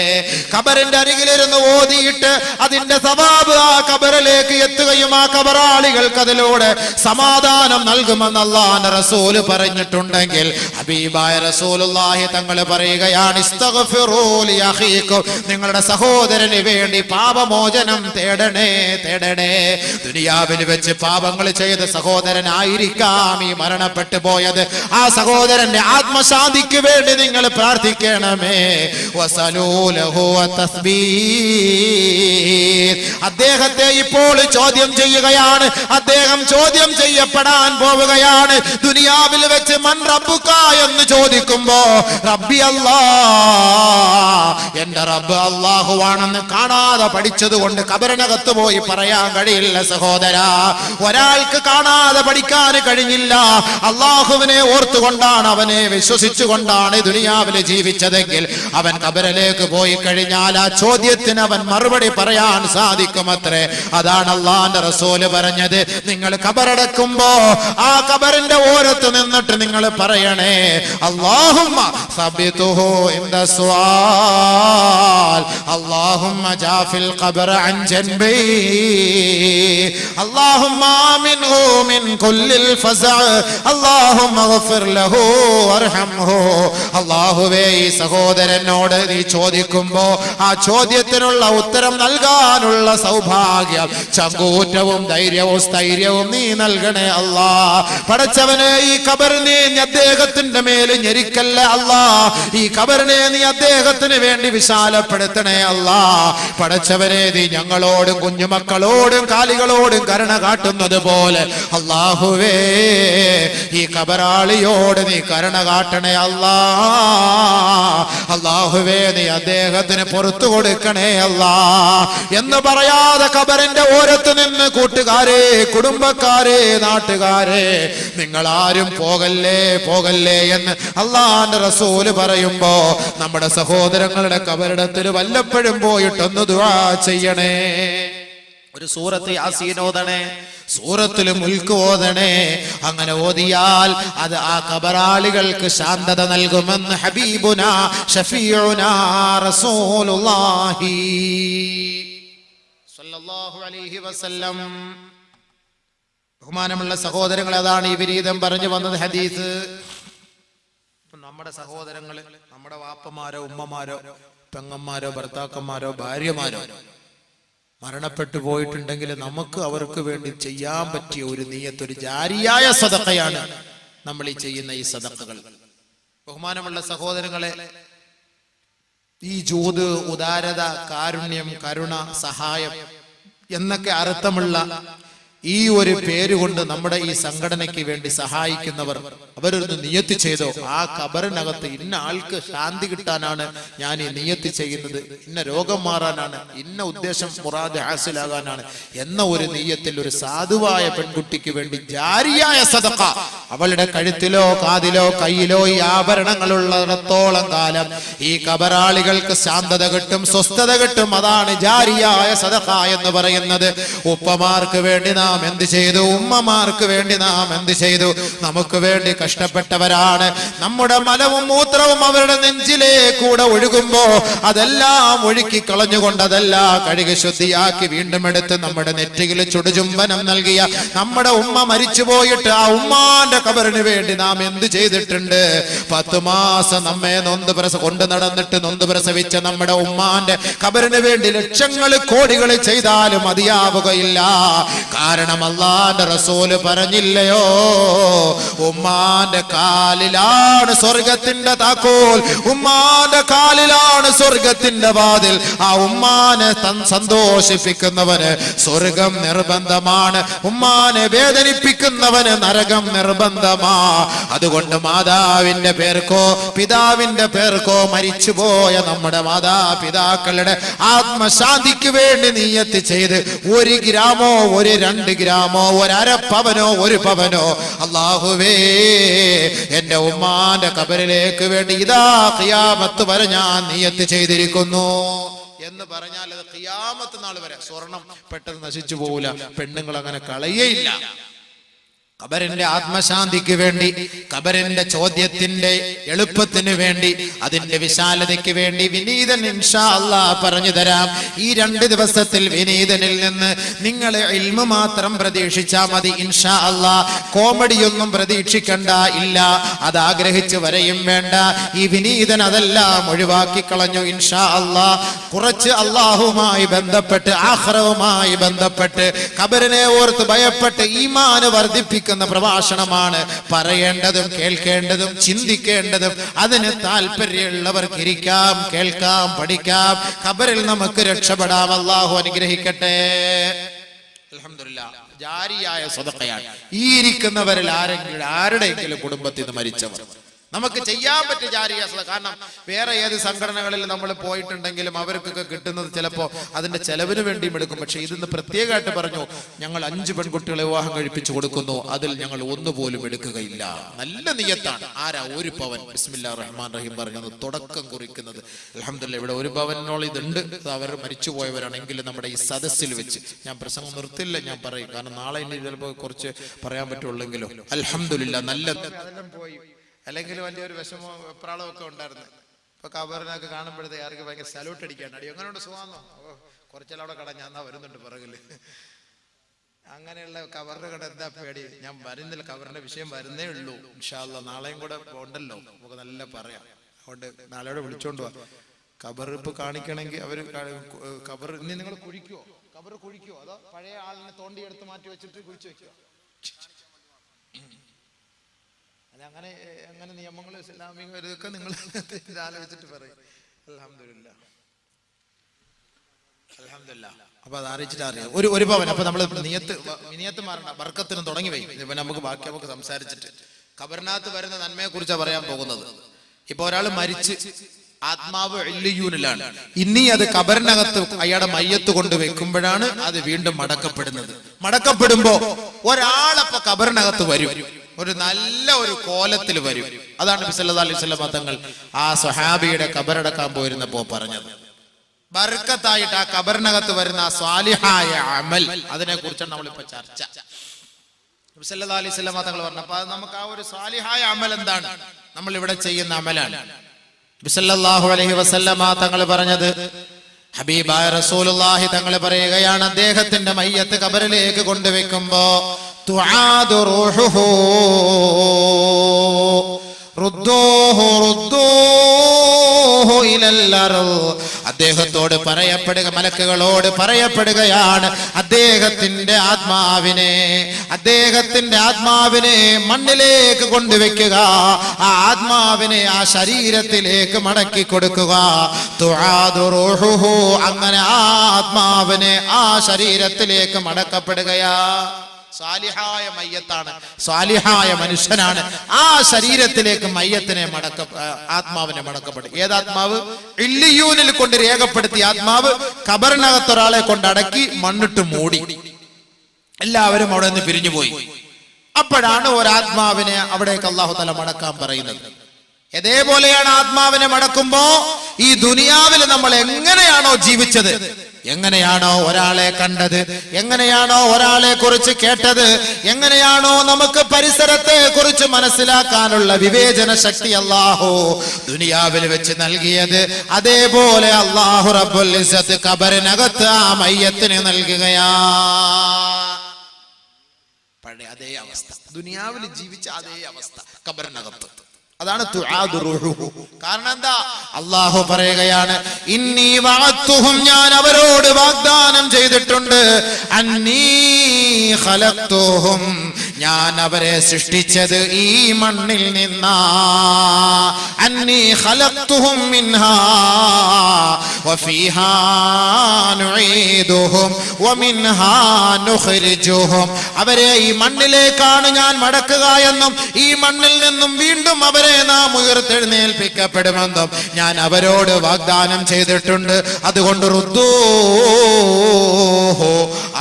ഖബറിന്റെ അരികിലിരുന്ന് ഓതിയിട്ട് അതിന്റെ സവാബ് ആ ഖബറിലേക്ക് എത്തുകയും ആ ഖബറാളികൾക്ക് അതിലൂടെ സമാധാനം നൽകുമെന്ന് അല്ലാഹുവിന്റെ റസൂൽ പറഞ്ഞിട്ടുണ്ടെങ്കിൽ, ഹബീബായ റസൂലുള്ളാഹി തങ്ങൾ പറയുകയാണ്, ഇസ്തഗ്ഫിറൂ ലി അഖീകും, നിങ്ങളുടെ സഹോദരന് വേണ്ടി പാപമോചനം തേടണേ തേടണേ. ദുനിയാവിൽ വെച്ച് പാപങ്ങൾ ചെയ്ത സഹോദരനായിരിക്കാം ഈ മരണപ്പെട്ടു പോയത്. ആ സഹോദരന്റെ ആത്മശാന്തിക്ക് വേണ്ടി നിങ്ങൾ പ്രാർത്ഥിക്കണമേ. വസലൂ ലഹു തസ്ബീഹ്, അദ്ദേഹത്തെ ഇപ്പോൾ ചോദ്യം ചെയ്യുകയാണ്. അദ്ദേഹം ചോദ്യം ചെയ്യപ്പെടാൻ പോവുകയാണ്. ദുനിയാവിൽ വെച്ച് മൻ റബ്ബുക എന്ന് ചോദിക്കുമ്പോ റബ്ബി അല്ലാഹ്, എന്റെ റബ്ബ് അല്ലാഹുവാണെന്ന് കാണാതെ പഠിച്ചത് കൊണ്ട് ഖബറിനകത്ത് പോയി പറയാൻ കഴിയില്ല സഹോദരാ. ഒരാൾക്ക് കാണാതെ പഠിക്കാൻ കഴിഞ്ഞില്ല. അല്ലാഹുവിനെ ഓർത്തുകൊണ്ടാണ്, അവനെ വിശ്വസിച്ചുകൊണ്ടാണ് ദുനിയാവിൽ ജീവിച്ചതെങ്കിൽ അവൻ ഖബറിലേക്ക് പോയി കഴിഞ്ഞാൽ ആ ചോദ്യത്തിന് അവൻ മറുപടി പറയാൻ സാധിക്കുമത്രേ. അതാണ് അല്ലാഹുവിന്റെ റസൂല് പറഞ്ഞത്, നിങ്ങൾ ഖബറടക്കുമ്പോ ആ ഖബറിന്റെ ഓരത്ത് നിന്നിട്ട് നിങ്ങൾ പറയണേ, അല്ലാഹുമ്മ സബിതുഹു ഇൻദ സുആൽ, അല്ലാഹുമ്മ ജാഫിൽ ഖബറ അൻ ജൻബി, അല്ലാഹുമ്മ ആമിൻഹു മിൻ കുല്ലിൽ ഫസഅ, അല്ലാഹുമ്മ ഗഫിർ ലഹു വർഹംഹു. അല്ലാഹുവേ, ഈ സഹോദരനോട് നീ ചോദിക്കുമ്പോ ആ ചോദ്യത്തിനുള്ള ഉത്തരം നൽകാനുള്ള സൗഭാഗ്യം, ചങ്കൂറ്റവും ധൈര്യവും സ്ഥൈര്യവും നീ നൽകണേ അല്ലാ. പടച്ചവനെ, ഈ ഖബറിനെ നീ അദ്ദേഹത്തിന്റെ മേൽ ഞെരിക്കല്ലേ അല്ലാ. ഈ ഖബറിനെ നീ അദ്ദേഹത്തിന് വേണ്ടി വിശാലപ്പെടുത്തണേ അല്ലാ. പടച്ചവനെ, നീ ഞങ്ങളോടും കുഞ്ഞുമക്കളോടും കാലികളോടും കരുണ കാട്ടുന്നത് പോലെ അല്ലാഹുവേ, ഈ ഖബറാളിയോട് നീ കരുണ കാട്ടണേ അല്ലാ. അല്ലാഹുവേ, നീ അദ്ദേഹത്തിന് പുറത്തു കൊടുക്കണേ അല്ലാ എന്ന് പറയാതെ ഖബറിന്റെ ഓരത്ത് നിന്ന് കൂട്ടുകാരെ, കുടുംബക്കാരെ, നാട്ടുകാരെ, നിങ്ങൾ ആരും പോകല്ലേ പോകല്ലേ എന്ന് അല്ലാഹുവിന്റെ റസൂല് പറയുമ്പോ നമ്മുടെ സഹോദരങ്ങളുടെ ഖബറിടത്തിൽ വല്ലപ്പോഴും പോയിട്ടൊന്ന് ദുആ ചെയ്യണേ. ഒരു സൂറത്ത് യാസീൻ ഓതണേ, സൂറത്തുൽ മുൽക്ക് ഓതണേ. അങ്ങനെ ഓതിയാൽ അത് ആ ഖബറാളികൾക്ക് ശാന്തത നൽകുമെന്ന് ഹബീബുനാ ഷഫീഉനാ റസൂലുള്ളാഹി സ്വല്ലല്ലാഹു അലൈഹി വസല്ലം. ബഹുമാനമുള്ള സഹോദരങ്ങളെ, അതാണ് ഈ വിരീതം പറഞ്ഞു വന്നത് ഹദീസ്. നമ്മുടെ സഹോദരങ്ങള്, നമ്മുടെ വാപ്പമാരോ ഉമ്മമാരോ പെങ്ങന്മാരോ ഭർത്താക്കന്മാരോ ഭാര്യമാരോ മരണപ്പെട്ടു പോയിട്ടുണ്ടെങ്കിൽ നമുക്ക് അവർക്ക് വേണ്ടി ചെയ്യാൻ പറ്റിയ ഒരു നിയ്യത്ത്, ഒരു ജാരിയായ സദഖയാണ് നമ്മൾ ഈ ചെയ്യുന്ന ഈ സദഖകൾ. ബഹുമാനമുള്ള സഹോദരങ്ങളെ, ഈ ജൂദ്, ഉദാരത, കാരുണ്യം, കരുണ, സഹായം എന്നൊക്കെ അർത്ഥമുള്ള ഈ ഒരു പേരുകൊണ്ട് നമ്മുടെ ഈ സംഘടനയ്ക്ക് വേണ്ടി സഹായിക്കുന്നവർ അവരൊന്ന് നിയത്ത് ചെയ്തോ, ആ ഖബറിനകത്ത് ഇന്ന ആൾക്ക് ശാന്തി കിട്ടാനാണ് ഞാൻ ഈ നിയത്ത് ചെയ്യുന്നത്, ഇന്ന രോഗം മാറാനാണ്, ഇന്ന ഉദ്ദേശം മുറാദ് ഹാസിലാകാനാണ് എന്ന ഒരു നിയത്തിൽ ഒരു സാധുവായ പെൺകുട്ടിക്ക് വേണ്ടി ജാരിയായ സദഖ, അവളുടെ കഴുത്തിലോ കാതിലോ കയ്യിലോ ഈ ആഭരണങ്ങളുള്ളിടത്തോളം കാലം ഈ ഖബറാളികൾക്ക് ശാന്തത കിട്ടും, സ്വസ്ഥത കിട്ടും. അതാണ് ജാരിയായ സദഖ എന്ന് പറയുന്നത്. ഉപ്പമാർക്ക് വേണ്ടി നാം എന്ത് ചെയ്തു, ഉമ്മമാർക്ക് വേണ്ടി നാം എന്ത് ചെയ്തു? നമുക്ക് വേണ്ടി കഷ്ടപ്പെട്ടവരാണ്. നമ്മുടെ മലവും മൂത്രവും അവരുടെ നെഞ്ചിലേക്കൂടെ ഒഴുകുമ്പോ അതെല്ലാം ഒഴുക്കി കളഞ്ഞുകൊണ്ട് അതെല്ലാം കഴുകി ശുദ്ധിയാക്കി വീണ്ടും എടുത്ത് നമ്മുടെ നെറ്റിയിൽ ചുടുചുംബനം നൽകിയ നമ്മുടെ ഉമ്മ മരിച്ചുപോയിട്ട് ആ ഉമ്മാന്റെ ഖബറിന് വേണ്ടി നാം എന്ത് ചെയ്തിട്ടുണ്ട്? 10 മാസം നമ്മെ കൊണ്ടു നടന്നിട്ട് നൊന്ത് പ്രസവിച്ച നമ്മുടെ ഉമ്മാന്റെ ഖബറിന് വേണ്ടി ലക്ഷങ്ങൾ കോടികൾ ചെയ്താലും മതിയാവുകയില്ല. കാരണം അല്ലാഹുവിന്റെ റസൂല് പറഞ്ഞില്ലയോ, ഉമ്മാന്റെ കാലിലാണ് സ്വർഗത്തിന്റെ താക്കോൽ, ഉമ്മാന്റെ കാലിലാണ് സ്വർഗത്തിന്റെ വാതിൽ. ആ ഉമ്മാനെ സന്തോഷിപ്പിക്കുന്നവന് സ്വർഗം നിർബന്ധമാണ്, ഉമ്മാനെ വേദനിപ്പിക്കുന്നവന് നരകം നിർബന്ധമാ. അതുകൊണ്ട് മാതാവിന്റെ പേർക്കോ പിതാവിന്റെ പേർക്കോ മരിച്ചുപോയ നമ്മുടെ മാതാപിതാക്കളുടെ ആത്മശാന്തിക്ക് വേണ്ടി നിയ്യത്ത് ചെയ്ത് 1 ഗ്രാമോ 2 ഗ്രാമോ 1/2 പവനോ 1 പവനോ അല്ലാഹുവേ എന്റെ ഉമ്മാന്റെ ഖബറിലേക്ക് വേണ്ടി ഇതാ ഖിയാമത്ത് വരെ ഞാൻ നിയ്യത്ത് ചെയ്തിരിക്കുന്നു എന്ന് പറഞ്ഞാൽ അത് ഖിയാമത്ത് നാൾ വരെ സ്വർണം പെട്ടെന്ന് നശിച്ചു പോവില്ല, പെണ്ണുങ്ങൾ അങ്ങനെ കളയേയില്ല. ഖബറിന്റെ ആത്മശാന്തിക്ക് വേണ്ടി, ഖബറിന്റെ ചോദ്യത്തിന്റെ എളുപ്പത്തിന് വേണ്ടി, അതിന്റെ വിശാലതയ്ക്ക് വേണ്ടി വിനീതൻ ഇൻഷാ അല്ലാഹ് പറഞ്ഞു തരാം. ഈ 2 ദിവസത്തിൽ വിനീതനിൽ നിന്ന് നിങ്ങൾ ഇൽമ മാത്രം പ്രതീക്ഷിച്ചാ മതി ഇൻഷാ അല്ലാഹ്. കോമഡിയൊന്നും പ്രതീക്ഷിക്കണ്ട, ഇല്ല, അത് ആഗ്രഹിച്ച് വരെയും വേണ്ട. ഈ വിനീതൻ അതെല്ലാം ഒഴിവാക്കി കളഞ്ഞു ഇൻഷാ അല്ലാഹ്. കുറച്ച് അല്ലാഹുവുമായി ബന്ധപ്പെട്ട്, ആഖിറവുമായി ബന്ധപ്പെട്ട്, ഖബറിനെ ഓർത്ത് ഭയപ്പെട്ട് ഈമാൻ വർദ്ധിപ്പിക്കും വർദ്ധിക്കുന്ന പ്രഭാഷണമാണ്. പറയേണ്ടതും കേൾക്കേണ്ടതും ചിന്തിക്കേണ്ടതും. അതിന് താല്പര്യമുള്ളവർക്ക് ഇരിക്കാം, കേൾക്കാം, പഠിക്കാം. ഖബറിൽ നമുക്ക് രക്ഷപ്പെടാം. അല്ലാഹു അനുഗ്രഹിക്കട്ടെ. അൽഹംദുലില്ലാഹ്. ജാരിയായ സദഖയാണ്. ഈ ഇരിക്കുന്നവരിൽ ആരുടെയെങ്കിലും കുടുംബത്തിൽ നിന്ന് മരിച്ചവർ നമുക്ക് ചെയ്യാൻ പറ്റിയ ജാരിയ സദഖ. കാരണം വേറെ ഏത് സംഘടനകളിൽ നമ്മൾ പോയിട്ടുണ്ടെങ്കിലും അവർക്കൊക്കെ കിട്ടുന്നത് ചിലപ്പോൾ അതിന്റെ ചെലവിന് വേണ്ടിയും എടുക്കും. പക്ഷെ ഇതിന്ന് പ്രത്യേകമായിട്ട് പറഞ്ഞു, ഞങ്ങൾ 5 പെൺകുട്ടികളെ വിവാഹം കഴിപ്പിച്ചു കൊടുക്കുന്നു, അതിൽ ഞങ്ങൾ ഒന്നുപോലും എടുക്കുകയില്ല. നല്ല നിയത്താണ്. ആരാ? 1 പവൻ. ബിസ്മില്ലാഹിർ റഹ്മാനിർ റഹീം പറഞ്ഞത് തുടക്കം കുറിക്കുന്നത്. അൽഹംദുലില്ലാഹ്. ഇവിടെ 1 പവനോളം ഇതുണ്ട്. അവർ മരിച്ചുപോയവരാണെങ്കിൽ നമ്മുടെ ഈ സദസ്സിൽ വെച്ച് ഞാൻ പ്രസംഗം നിർത്തില്ല, ഞാൻ പറയും. കാരണം നാളെ ഇനി ചിലപ്പോൾ കുറച്ച് പറയാൻ പറ്റുള്ളെങ്കിലും അൽഹംദുലില്ലാഹ് നല്ല പോയി. അല്ലെങ്കിൽ വലിയൊരു വിഷമോ വെപ്രാളവും ഒക്കെ ഉണ്ടായിരുന്നു. ഇപ്പൊ ഖബറിനൊക്കെ കാണുമ്പോഴത്തെ ആർക്ക് ഭയങ്കര സല്യൂട്ട് അടിക്കാണ്. അടി എങ്ങനെയുണ്ട്, സുഖാന്നോ? കുറച്ചെല്ലാം അവിടെ കട ഞാൻ വരുന്നുണ്ട് പിറകില്. അങ്ങനെയുള്ള ഖബറിന്റെ കട എന്താ പേടി? ഞാൻ വരുന്നില്ല, ഖബറിന്റെ വിഷയം വരുന്നേ ഉള്ളൂ. ഇൻഷാ അല്ലാഹ് നാളെയും കൂടെ ഉണ്ടല്ലോ, നമുക്ക് നല്ല പറയാം. അതുകൊണ്ട് നാളെയോടെ വിളിച്ചോണ്ട് പോവാ. ഖബർ ഇപ്പൊ കാണിക്കണമെങ്കിൽ അവര് ഖബർ ഇനി നിങ്ങൾ കുഴിക്കുവോ? ഖബർ കുഴിക്കുവോ? അതോ പഴയ ആളിനെ തോണ്ടിയെടുത്ത് മാറ്റി വെച്ചിട്ട് കുഴിച്ചു വെക്കുവോ? അങ്ങനെ അങ്ങനെ നിയമങ്ങൾ ഇസ്ലാമിക ഇതൊക്കെ നിങ്ങൾ ആലോചിച്ചിട്ട് പറയും. അൽഹംദുലില്ലാഹ്. അൽഹംദുലില്ലാഹ്. അപ്പൊ അത് അറിയിച്ചിട്ട് അറിയാം. ഒരു പവൻ. അപ്പൊ നമ്മള് നിയത്ത് മാറണ്ട, ബർക്കത്തിന് തുടങ്ങി വരും. ഇപ്പൊ നമുക്ക് ബാക്കി നമുക്ക് സംസാരിച്ചിട്ട് ഖബറിനകത്ത് വരുന്ന നന്മയെ കുറിച്ചാണ് പറയാൻ പോകുന്നത്. ഇപ്പൊ ഒരാൾ മരിച്ച് ആത്മാവ് ഇല്ലിയൂനിലാണ്. ഇനി അത് ഖബറിനകത്ത് അയാളുടെ മയ്യത്ത് കൊണ്ട് വെക്കുമ്പോഴാണ് അത് വീണ്ടും മടക്കപ്പെടുന്നത്. മടക്കപ്പെടുമ്പോ ഒരാളപ്പോ ഖബറിനകത്ത് വരും, ഒരു നല്ല ഒരു കോലത്തിൽ വരും. അതാണ് നബി സല്ലല്ലാഹു അലൈഹി വസല്ലം തങ്ങൾ ആ സ്വഹാബിയുടെ ഖബറടക്കാൻ പോയിരുന്നപ്പോ പറഞ്ഞത്. ബർക്കത്തായിട്ട് ആ ഖബറിനകത്ത് വരുന്ന ആ സ്വാലിഹായ അമൽ, അതിനെ കുറിച്ചാണ് നമ്മളിപ്പോ ചർച്ച. നബി സല്ലല്ലാഹു അലൈഹി വസല്ലം തങ്ങൾ പറഞ്ഞു. അപ്പൊ നമുക്ക് ആ ഒരു സ്വാലിഹായ അമൽ എന്താണ്? നമ്മൾ ഇവിടെ ചെയ്യുന്ന അമലാണ്. നബി സല്ലല്ലാഹു അലൈഹി വസല്ലം തങ്ങൾ പറഞ്ഞത്, ഹബീബായ റസൂലുള്ളാഹി തങ്ങൾ പറയുകയാണ്, അദ്ദേഹത്തിന്റെ മയ്യത്ത് ഖബറിലേക്ക് കൊണ്ടുവെക്കുമ്പോ തുആദു റൂഹുഹു റുദ്ദൂഹു റുദ്ദൂഹു ഇലൽ അർദ്. അദ്ദേഹത്തോട് പറയപ്പെടുക, മലക്കുകളോട് പറയപ്പെടുകയാണ്, അദ്ദേഹത്തിന്റെ ആത്മാവിനെ മണ്ണിലേക്ക് കൊണ്ടുവെക്കുക, ആ ആത്മാവിനെ ആ ശരീരത്തിലേക്ക് മടക്കി കൊടുക്കുക. തുആദു റൂഹുഹു. അങ്ങനെ ആ ആത്മാവിനെ ആ ശരീരത്തിലേക്ക് മടക്കപ്പെടുകയാ. സാലിഹായ മയ്യത്താണ്, സാലിഹായ മനുഷ്യനാണ്. ആ ശരീരത്തിലേക്ക് മയ്യത്തിനെ ആത്മാവിനെ മടക്കപ്പെടും. ഏതാത്മാവ്? ഇല്ലിയൂനിൽ കൊണ്ട് രേഖപ്പെടുത്തിയ ആത്മാവ് ഖബറിനകത്ത് ഒരാളെ കൊണ്ടടക്കി മണ്ണിട്ട് മൂടി. എല്ലാവരും അവിടെ നിന്ന് പിരിഞ്ഞുപോയി. അപ്പോഴാണ് ഒരാത്മാവിനെ അവിടേക്ക് അല്ലാഹു തആല മടക്കാൻ പറയുന്നത്. ഇതേപോലെയാണ് ആത്മാവിനെ മടക്കുമ്പോ ഈ ദുനിയാവിൽ നമ്മൾ എങ്ങനെയാണോ ജീവിച്ചത്, എങ്ങനെയാണോ ഒരാളെ കണ്ടത്, എങ്ങനെയാണോ ഒരാളെ കുറിച്ച് കേട്ടത്, എങ്ങനെയാണോ നമുക്ക് പരിസരത്തെ കുറിച്ച് മനസ്സിലാക്കാനുള്ള വിവേചന ശക്തി അല്ലാഹു ദുനിയാവിൽ വെച്ച് നൽകിയത്, അതേപോലെ അല്ലാഹു റബ്ബുൽ ഇസ്സത്ത് ഖബറിനകത്ത് ആ മയ്യത്തിന് നൽകുകയാ. പഴയ അതേ അവസ്ഥ, ദുനിയാവിൽ ജീവിച്ച അതേ അവസ്ഥ ഖബറിനകത്ത്. അതാണ് തുആദു റൂഹുഹു. കാരണം എന്താ? അല്ലാഹു പറയുകയാണ്, ഇന്നി വഅദ്തുഹും, ഞാൻ അവരോട് വാഗ്ദാനം ചെയ്തിട്ടുണ്ട്, അന്നീ ഖലഖ്തുഹും, ഞാൻ അവരെ സൃഷ്ടിച്ചത് ഈ മണ്ണിൽ നിന്നാ. അന്നീ ഖലഖ്തുഹും മിൻഹാ വഫീഹാ നുഈദുഹും വമിൻഹാ നുഖ്രിജുഹും. അവരെ ഈ മണ്ണിലേക്കാണ് ഞാൻ മടക്കുക എന്നും ഈ മണ്ണിൽ നിന്നും വീണ്ടും അവരെ നാം ഉയർത്തെഴുന്നേൽപ്പിക്കപ്പെടുമെന്നും ഞാൻ അവരോട് വാഗ്ദാനം ചെയ്തിട്ടുണ്ട്. അതുകൊണ്ട് റുദ്ദൂഹു,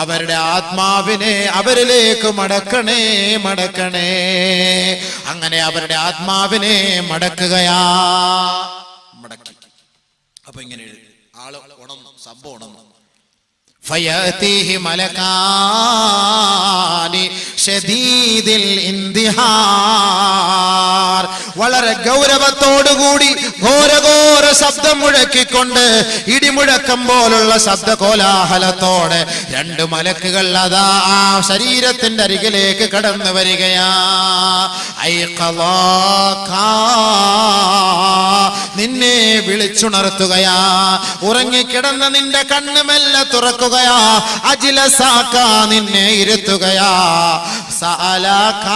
അവരുടെ ആത്മാവിനെ അവരിലേക്ക് മടക്കണേ, മടക്കണേ. അങ്ങനെ അവരുടെ ആത്മാവിനെ മടക്കുകയാ. മടക്കി. അപ്പൊ ഇങ്ങനെ ആള് ഉണർന്നു, സംഭവം ഉണർന്നു. ഫയഅതീഹി മലകാനി ശദീദിൽ ഇന്തിഹാർ. വളരെ ഗൗരവത്തോടുകൂടി ഘോരഘോര ശബ്ദം മുഴക്കിക്കൊണ്ട്, ഇടിമുഴക്കം പോലുള്ള ശബ്ദ കോലാഹലത്തോടെ 2 മലക്കുകൾ അതാ ആ ശരീരത്തിന്റെ അരികിലേക്ക് കടന്നു വരികയാ. നിന്നെ വിളിച്ചുണർത്തുകയാ. ഉറങ്ങിക്കിടന്ന നിന്റെ കണ്ണ് മെല്ലെ തുറക്കുകയാ. അജ്ലസാക, നിന്നെ ഇരുത്തുകയാ. സഅലക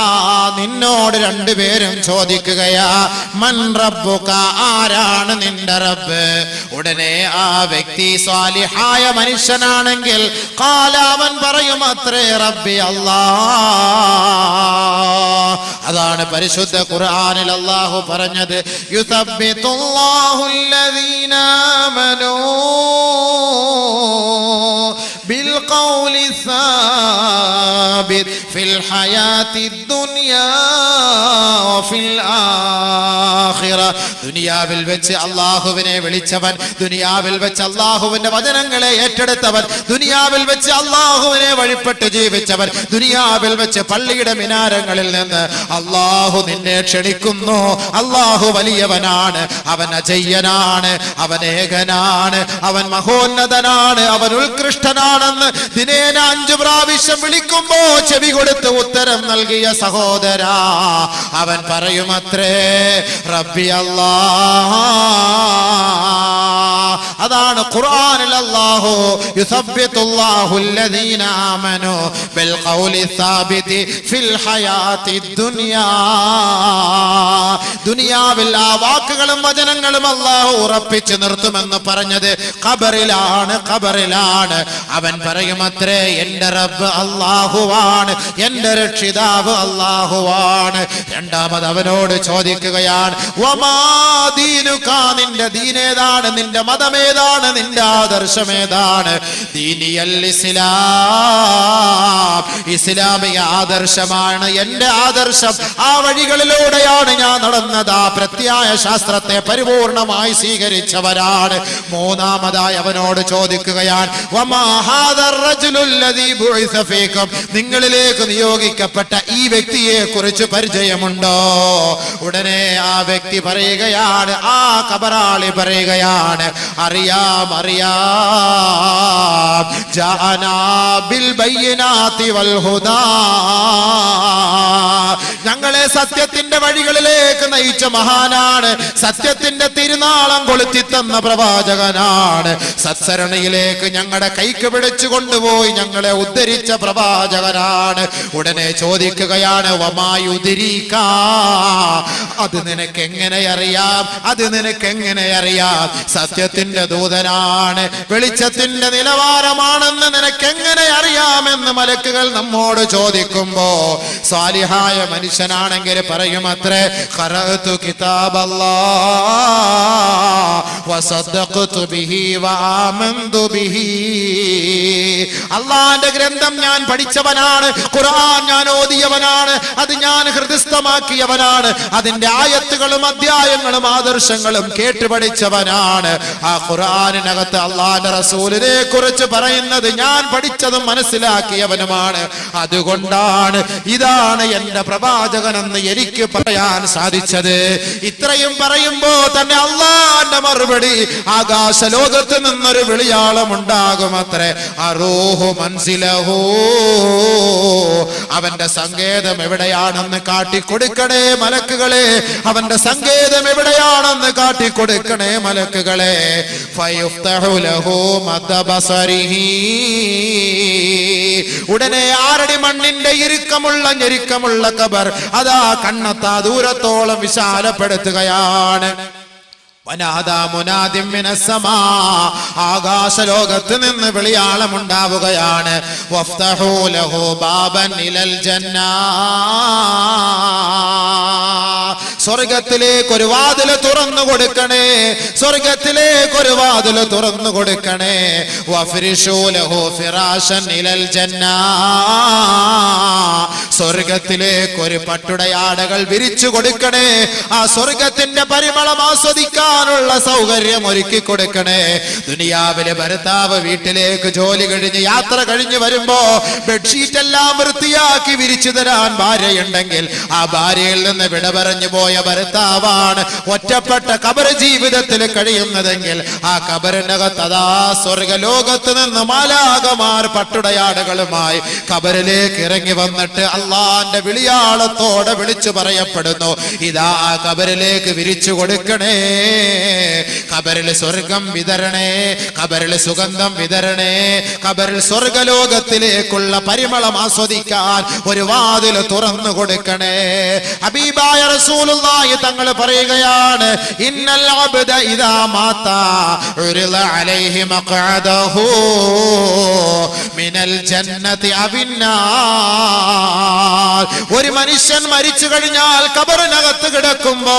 നിന്നോട് രണ്ടുപേരും ചോദിക്കുകയാ മൻ റബ്ബുക ആരാണ് നിന്റെ റബ്ബ് ഉടനെ ആ വ്യക്തി സാലിഹായ മനുഷ്യനാണെങ്കിൽ ഖാല അവൻ പറയും അത്രേ റബ്ബി അല്ലാഹ് അതാണ് പരിശുദ്ധ ഖുർആനിൽ അല്ലാഹു പറഞ്ഞത് യുസബ്ബിതുല്ലാഹു അല്ലദീന ആമനൂ بالقول الثابت في الحياة الدنيا وفي الآخرة ദുനിയാവിൽ വെച്ച് അല്ലാഹുവിനെ വിളിച്ചവൻ ദുനിയാവിൽ വെച്ച് അല്ലാഹുവിന്റെ വചനങ്ങളെ ഏറ്റെടുത്തവൻ ദുനിയാവിൽ വെച്ച് അല്ലാഹുവിനെ വഴിപ്പെട്ട് ജീവിച്ചവൻ ദുനിയാവിൽ വെച്ച് പള്ളിയുടെ മിനാരങ്ങളിൽ നിന്ന് അല്ലാഹു നിന്നെ ക്ഷണിക്കുന്നു അല്ലാഹു വലിയവനാണ് അവൻ അജയ്യനാണ് അവൻ ഏകനാണ് അവൻ മഹോന്നതനാണ് അവൻ ഉത്കൃഷ്ടനാണെന്ന് ദിനേന 5 പ്രാവശ്യം വിളിക്കുമ്പോ ചെവി കൊടുത്ത് ഉത്തരം നൽകിയ സഹോദരാ അവൻ പറയുമത്രേ റബ്ബി അല്ലാഹ് അതാണ് ഖുർആനിൽ അല്ലാഹു യുസബ്ബിതുല്ലാഹു അല്ലദീന ആമനൂ ബിൽ ഖൗലി സാബിതി ഫിൽ ഹയാത്തി ദുനിയാ ദുനിയാവിൽ ആ വാക്കുകളും വചനങ്ങളും അല്ലാഹു ഉറപ്പിച്ചു നിർത്തുമെന്ന് പറഞ്ഞത് ഖബറിലാണ് അവൻ പറയുമത്രേ എന്റെ റബ്ബ് അല്ലാഹുവാണ് എന്റെ രക്ഷിതാവ് അല്ലാഹുവാണ് രണ്ടാമത് അവനോട് ചോദിക്കുകയാണ് വമാ ദീനുക നിന്റെ ദീനേതാണ് നിന്റെ മതമേതാണ് നിന്റെ ആദർശമേതാണ് ദീനിയൽ ഇസ്ലാം ഇസ്ലാമിക ആദർശമാണ് എന്റെ ആദർശം ആ വഴികളിലൂടെയാണ് ഞാൻ നടന്നത് ആ പ്രത്യായ ശാസ്ത്രത്തെ പരിപൂർണമായി സ്വീകരിച്ചവരാണ് മൂന്നാമതായി അവനോട് ചോദിക്കുകയാണ് വമാ ഹാദർ റജുലുൽ ലദീ ബുഇസ ഫീകും നിങ്ങളിലേക്ക് നിയോഗിക്കപ്പെട്ട ഈ വ്യക്തിയെ കുറിച്ച് പരിചയമുണ്ടോ ഉടനെ ആ വ്യക്തി പറയുകയാണ് ആ ഖബറാളി പറയുകയാണ് അറിയാം ജാഅനാ ബിൽ ബയ്യിനാതി വൽ ഹുദാ ഞങ്ങളെ സത്യത്തിന്റെ വഴികളിലേക്ക് നയിച്ച മഹാനാണ് സത്യത്തിന്റെ തിരുനാളം കൊളുത്തി തന്ന പ്രവാചകനാണ് സത്സരണിയിലേക്ക് ഞങ്ങളുടെ കൈക്ക് പിടിച്ചു കൊണ്ടുപോയി ഞങ്ങളെ ഉദ്ധരിച്ച പ്രവാചകനാണ് ഉടനെ ചോദിക്കുകയാണ് വമായുദിരീക അത് നിനക്ക് എങ്ങനെ അറിയാം സത്യത്തിന്റെ ദൂതനാണ് വെളിച്ചത്തിന്റെ നിലവാരമാണെന്ന് നിനക്ക് എങ്ങനെ അറിയാമെന്ന് മലക്കുകൾ നമ്മോട് ചോദിക്കുമ്പോ സാലിഹായ മനുഷ്യനാണെങ്കിൽ പറയുമത്രേ ഖറഅതു കിതാബല്ലാഹ് വസദ്ദഖതു ബിഹി വആമന്തു ബിഹി അല്ലാഹുവിന്റെ ഗ്രന്ഥം ഞാൻ പഠിച്ചവനാണ് ഖുർആൻ ഞാൻ ഓതിയവനാണ് അത് ഞാൻ ഹൃദയസ്ഥമാക്കിയവനാണ് അതിന്റെ ആയത്തുകളും അധ്യായങ്ങളും ആദർശങ്ങളും കേട്ടുപഠിച്ചവനാണ് ആ ഖുർആനിനകത്ത് അല്ലാഹുവിന്റെ റസൂലിനെ കുറിച്ച് പറയുന്നത് ഞാൻ പഠിച്ചതും മനസ്സിലാക്കിയവനുമാണ് അതുകൊണ്ടാണ് ഇതാണ് എന്റെ പ്രവാചകനെന്ന് എനിക്ക് പറയാൻ സാധിച്ചത് ഇത്രയും പറയുമ്പോ തന്നെ അല്ലാഹുവിന്റെ മറുപടി ആകാശ ലോകത്ത് നിന്നൊരു വിളിയാളം ഉണ്ടാകുമത്രേ അറൂഹു മൻസിലഹു അവന്റെ സങ്കേതം എവിടെയാണെന്ന് കാട്ടിക്കൊടുക്കണേ മലക്കുകളെ അവന്റെ സങ്കേതം എവിടെയാണെന്ന് കാട്ടിക്കൊടുക്കണേ മലക്കുകളെ ഫയുഫ്തഹു ലഹു മദ്ബസരിഹി ഉടനെ 6 അടി മണ്ണിന്റെ ഞെരുക്കമുള്ള ഖബർ അതാ കണ്ണെത്താ ദൂരത്തോളം വിശാലപ്പെടുത്തുകയാണ് ആകാശ ലോകത്ത് നിന്ന് വിളിയാളമുണ്ടാവുകയാണ് വഫ്തഹൂ ലഹു ബാബൻ ഇലൽ ജന്നാ സ്വർഗത്തിലേക്ക് ഒരു വാതിൽ തുറന്നു കൊടുക്കണേ സ്വർഗത്തിലേക്ക് ഒരു വാതിൽ തുറന്നു കൊടുക്കണേ വഫ്രിഷൂ ലഹു ഫിറാശൻ ഇലൽ ജന്നാ സ്വർഗത്തിലേക്ക് ഒരു പട്ടുടയാടകൾ വിരിച്ചു കൊടുക്കണേ ആ സ്വർഗത്തിന്റെ പരിമളം ആസ്വദിക്കാനുള്ള സൗകര്യം ഒരുക്കി കൊടുക്കണേ ദുനിയാവിലെ ഭർത്താവ് വീട്ടിലേക്ക് ജോലി കഴിഞ്ഞ് യാത്ര കഴിഞ്ഞ് വരുമ്പോ ബെഡ്ഷീറ്റ് എല്ലാം വൃത്തിയാക്കി വിരിച്ചു തരാൻ ഭാര്യയുണ്ടെങ്കിൽ ആ ഭാര്യയിൽ നിന്ന് വിട പറഞ്ഞു പോയ ഭർത്താവാണ് ഒറ്റപ്പെട്ട ഖബർ ജീവിതത്തിൽ കഴിയുന്നതെങ്കിൽ ആ ഖബറിനകത്ത് അതാ സ്വർഗലോകത്ത് നിന്ന് മാലാഖമാർ പട്ടുടയാടകളുമായി ഖബറിലേക്ക് ഇറങ്ങി വന്നിട്ട് അള്ളാന്റെ വിളിയാളത്തോടെ വിളിച്ചു പറയപ്പെടുന്നു ഇതാ ആ ഖബറിലേക്ക് വിരിച്ചു കൊടുക്കണേ ഖബറിൽ സ്വർഗം വിതരണേ, ഖബറിൽ സുഗന്ധം വിതരണേ, ഖബറിൽ സ്വർഗലോകത്തിലേക്കുള്ള പരിമളം ആസ്വദിക്കാൻ ഒരു വാതിൽ തുറന്നു കൊടുക്കണേ. ഹബീബായ റസൂലുള്ളാഹി തങ്ങൾ പറയുകയാണ്, ഇന്നൽ അബ്ദ ഇദാ മാതാ ഉരിള അലൈഹി മഖഅദഹു മിനൽ ജന്നതി അവിന്നാർ. ഒരു മനുഷ്യൻ മരിച്ചു കഴിഞ്ഞാൽ ഖബറിനകത്ത് കിടക്കുമ്പോ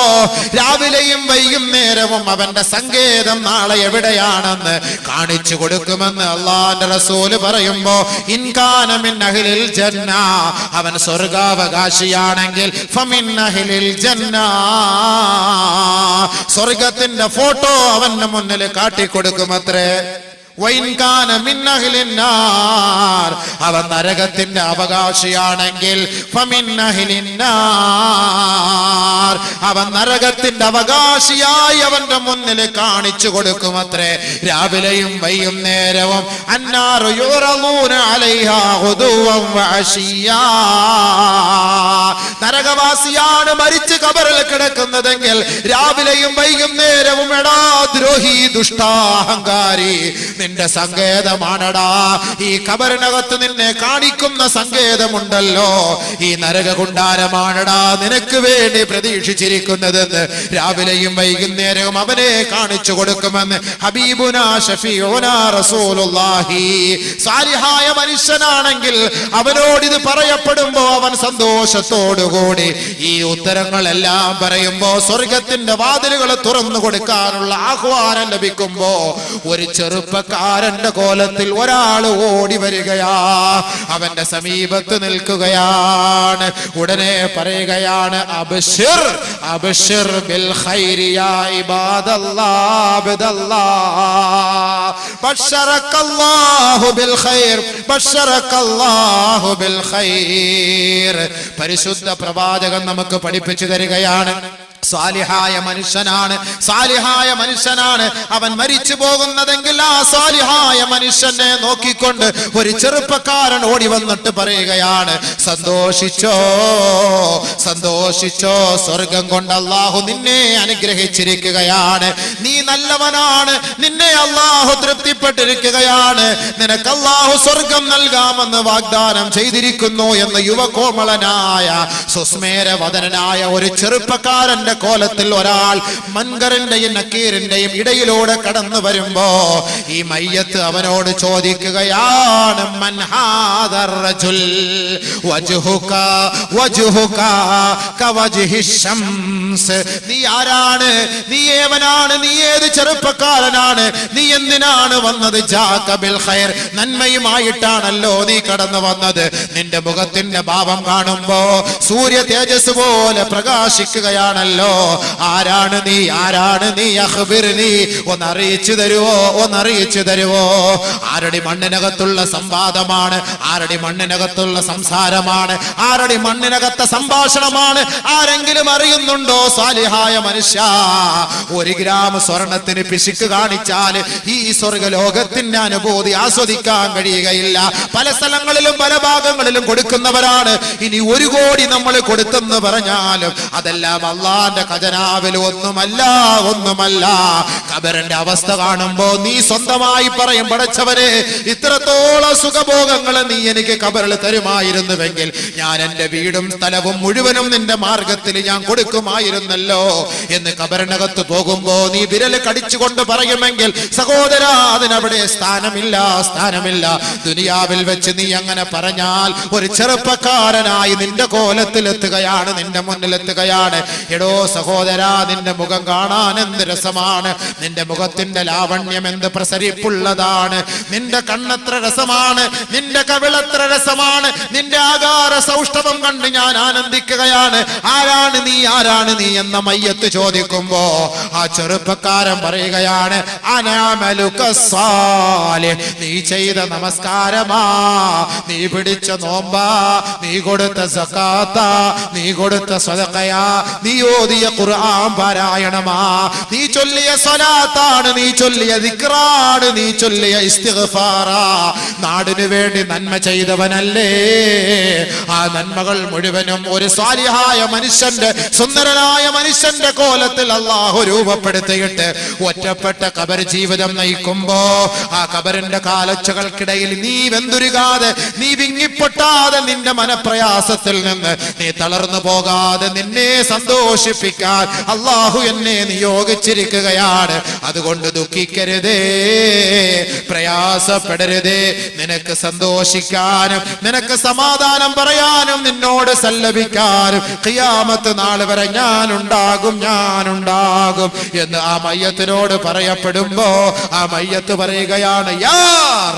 രാവിലെയും വൈകുന്നേരവും അവന്റെ സങ്കേതം നാളെ എവിടെയാണെന്ന് കാണിച്ചു കൊടുക്കുമെന്ന് അല്ലാഹുവിന്റെ റസൂൽ പറയുമ്പോ, ഇൻ കാന മിൻ അഹ്ലിൽ ജന്ന, അവൻ സ്വർഗാവകാശിയാണെങ്കിൽ ഫമിൻ അഹ്ലിൽ ജന്ന, സ്വർഗത്തിന്റെ ഫോട്ടോ അവന്റെ മുന്നിൽ കാട്ടിക്കൊടുക്കുമത്രേ. വൈൻ കാന മിൻ അഹ്ലിൻ നാർ, അവൻ നരകത്തിന്റെ അവകാശിയാണെങ്കിൽ ഫമിൻ അഹ്ലിൻ നാർ, അവൻ നരകത്തിന്റെ അവകാശിയായി അവന്റെ മുന്നിൽ കാണിച്ചു കൊടുക്കുമത്രേ. രാവിലെയും വൈകുന്നേരവും അന്നാറു യുറളൂന അലൈഹാ ഗുദുവൻ വഅശിയാ. നരകവാസിയാണ് മരിച്ച് ഖബറിൽ കിടക്കുന്നതെങ്കിൽ രാവിലെയും വൈകുന്നേരവും എടാ ദ്രോഹി, ദുഷ്ടാഹങ്കാരി, നിന്റെ സങ്കേതമാണടാ. ഈ ഖബറിനകത്ത് നിന്നെ കാണിക്കുന്ന സങ്കേതമുണ്ടല്ലോ, ഈ നരകകുണ്ടാരമാണടാ നിനക്ക് വേണ്ടി പ്രതീക്ഷിച്ചിരിക്കുന്നതെന്ന് രാവിലെയും വൈകുന്നേരവും അവനെ കാണിച്ചു കൊടുക്കുമെന്ന് ഹബീബുനാ ഷഫീഉനാ റസൂലുള്ളാഹി. സാലിഹായ മനുഷ്യനാണെങ്കിൽ അവനോട് ഇത് പറയപ്പെടുമ്പോ അവൻ സന്തോഷത്തോടുകൂടി ഈ ഉത്തരങ്ങളെല്ലാം പറയുമ്പോ സ്വർഗത്തിന്റെ വാതിലുകൾ തുറന്നു കൊടുക്കാനുള്ള ആഹ്വാനം ലഭിക്കുമ്പോ ഒരു ചെറുപ്പക്കാരന്റെ കോലത്തിൽ ഒരാൾ ഓടി വരികയാ, അവന്റെ സമീപത്ത് നിൽക്കുകയാണ്. ഉടനെ പറയുകയാണ്, അബ്ശിർ അബ്ശിർ ബിൽ ഖൈരി യാ ഇബാദല്ലാഹ് അബ്ദല്ലാഹ്, ബശറക്കല്ലാഹു ബിൽ ഖൈർ, ബശറക്കല്ലാഹു ബിൽ ഖൈർ. പരിശുദ്ധ പ്രവാചകൻ നമുക്ക് പഠിപ്പിച്ചു തരികയാണ്, സാലിഹായ മനുഷ്യനാണ്, സാലിഹായ മനുഷ്യനാണ് അവൻ മരിച്ചു പോകുന്നതെങ്കിൽ ആ സാലിഹായ മനുഷ്യനെ നോക്കിക്കൊണ്ട് ഒരു ചെറുപ്പക്കാരൻ ഓടി വന്നിട്ട് പറയുകയാണ്, സന്തോഷിച്ചോ സന്തോഷിച്ചോ, സ്വർഗം കൊണ്ട് അല്ലാഹു നിന്നെ അനുഗ്രഹിച്ചിരിക്കുകയാണ്, നീ നല്ലവനാണ്, നിന്നെ അല്ലാഹു തൃപ്തിപ്പെട്ടിരിക്കുകയാണ്, നിനക്ക് അല്ലാഹു സ്വർഗം നൽകാമെന്ന് വാഗ്ദാനം ചെയ്തിരിക്കുന്നു എന്ന് യുവകോമളനായ സുസ്മേരവദനായ ഒരു ചെറുപ്പക്കാരൻ കോലത്തിൽ ഒരാൾ മൻകറിന്റെയും നക്കീറിന്റെയും ഇടയിലൂടെ കടന്നു വരുമ്പോ ഈ മയ്യത്ത് അവനോട് ചോദിക്കുകയാണ്, മൻ ഹാദർ റജുൽ വജ്ഹുക വജ്ഹുക കവജ്ഹി ശംസ്, നീ ആരാണ്, നീ ഏവനാണ്, നീ ഏത് ചെറുപ്പക്കാരനാണ്, നീ എന്തിനാണ് വന്നത്? ജാക ബിൽ ഖൈർ, നന്മയുമായിട്ടാണല്ലോ നീ കടന്നു വന്നത്, നിന്റെ മുഖത്തിന്റെ ഭാവം കാണുമ്പോ സൂര്യ തേജസ് പോലെ പ്രകാശിക്കുകയാണല്ലോ, ആരാണ് നീ, ആരാണ് നീ? അഖ്ബിർനി, ഒന്ന് അറിയിച്ചു തരുവോ, ഒന്ന് അറിയിച്ചു തരുവോ? ആരടി മണ്ണിനകത്തുള്ള സംവാദമാണ്, ആരടി മണ്ണിനകത്തുള്ള സംസാരമാണ്, ആരടി മണ്ണിനകത്തെ സംഭാഷണമാണ്, ആരെങ്കിലും അറിയുന്നുണ്ടോ? സാലിഹായ മനുഷ്യ, 1 ഗ്രാം സ്വർണത്തിന് പിശുക്ക് കാണിച്ചാൽ ഈ സ്വർഗലോകത്തിന്റെ അനുഭൂതി ആസ്വദിക്കാൻ കഴിയുകയില്ല. പല സ്ഥലങ്ങളിലും പല ഭാഗങ്ങളിലും കൊടുക്കുന്നവരാണ്. ഇനി 1 കോടി നമ്മൾ കൊടുത്തെന്ന് പറഞ്ഞാലും അതെല്ലാം അള്ളാന്റെ ഖജനാവിൽ ഒന്നുമല്ല, ഒന്നുമല്ല. ഖബറിന്റെ അവസ്ഥ കാണുമ്പോ നീ സ്വന്തമായി പറയും, പടച്ചവനെ ഇത്രത്തോളം സുഖഭോഗങ്ങൾ നീ എനിക്ക് ഖബറിൽ തരുമായിരുന്നുവെങ്കിൽ ഞാൻ എന്റെ വീടും സ്ഥലവും മുഴുവനും നിന്റെ മാർഗത്തിൽ ഞാൻ കൊടുക്കുമായിരുന്നല്ലോ എന്ന് ഖബറിനകത്ത് പോകുമ്പോ നീ വിരൽ കടിച്ചുകൊണ്ട് പറയുമെങ്കിൽ സഹോദരാ, അതിനവിടെ സ്ഥാനമില്ല, സ്ഥാനമില്ല. ദുനിയാവിൽ വെച്ച് നീ അങ്ങനെ പറഞ്ഞാൽ ഒരു ചെറുപ്പക്കാരനായി നിന്റെ കോലത്തിലെത്തുകയാണ്, നിന്റെ മുന്നിലെത്തുകയാണ്. എടോ സഹോദരാ, നിന്റെ മുഖം കാണാൻ എന്ത് രസമാണ്, നിന്റെ മുഖത്തിന്റെ ലാവണ്യം എന്ത് പ്രസരിപ്പുള്ളതാണ്, നിന്റെ കണ്ണെത്ര രസമാണ്, നിന്റെ കവിളെത്ര രസമാണ്, നിന്റെ ആകാര സൗഷ്ഠവം കണ്ട് ഞാൻ ആനന്ദിക്കുകയാണ്. ആരാണ് നീ, ആരാണ് നീ എന്ന മയ്യത്ത് ചോദിക്കുമ്പോ ആ ചെറുപ്പക്കാരൻ പറയുകയാണ്, അനഅമലുക സാലിഹ്, നീ ചെയ്ത നമസ്കാരമാ, നീ പിടിച്ച നോമ്പാ, നീ കൊടുത്ത സകാത്താ, നീ കൊടുത്ത സദഖയാ, നീ ഓതിയ ഓതിയ ഖുർആൻ പാരായണമാ, നീ ചൊല്ലിയ സ്വലാത്താണ്, നീ ചൊല്ലിയ ദിക്റാണ്, നീ ചൊല്ലിയ ഇസ്തിഗ്ഫാറാ. നാടിനു വേണ്ടി നന്മ ചെയ്തവനല്ലേ? ആ നന്മകൾ മുഴുവനും ഒരു സ്വാലിഹായ മനുഷ്യന്റെ, സുന്ദരനായ മനുഷ്യന്റെ കോലത്തിൽ അല്ലാഹു രൂപപ്പെടുത്തിയിട്ട് ഒറ്റപ്പെട്ട ഖബർ ജീവിതം നയിക്കുമ്പോ ആ ഖബറിന്റെ കാലച്ചകൾക്കിടയിൽ നീ വെന്തുരുകാതെ, നീ വിങ്ങിപ്പൊട്ടാതെ, നിന്റെ മനപ്രയാസത്തിൽ നിന്ന് നീ തളർന്നു പോകാതെ നിന്നെ സന്തോഷിപ്പിക്കാൻ അല്ലാഹു എന്നെ നിയോഗിച്ചിരിക്കുകയാണ്. അതുകൊണ്ട് ദുഃഖിക്കരുതേ, പ്രയാസപ്പെടരുതേ. നിനക്ക് സന്തോഷിക്കാനും നിനക്ക് സമാധാനം പറയാനും നിന്നോട് സല്ലപിക്കാനും ഖിയാമത്ത് നാൾ വരെ ഞാനുണ്ടാകും എന്ന് ആ മയ്യത്തിനോട് പറയപ്പെടുമ്പോ ആ മയ്യത്ത് പറയുകയാണ്, യാ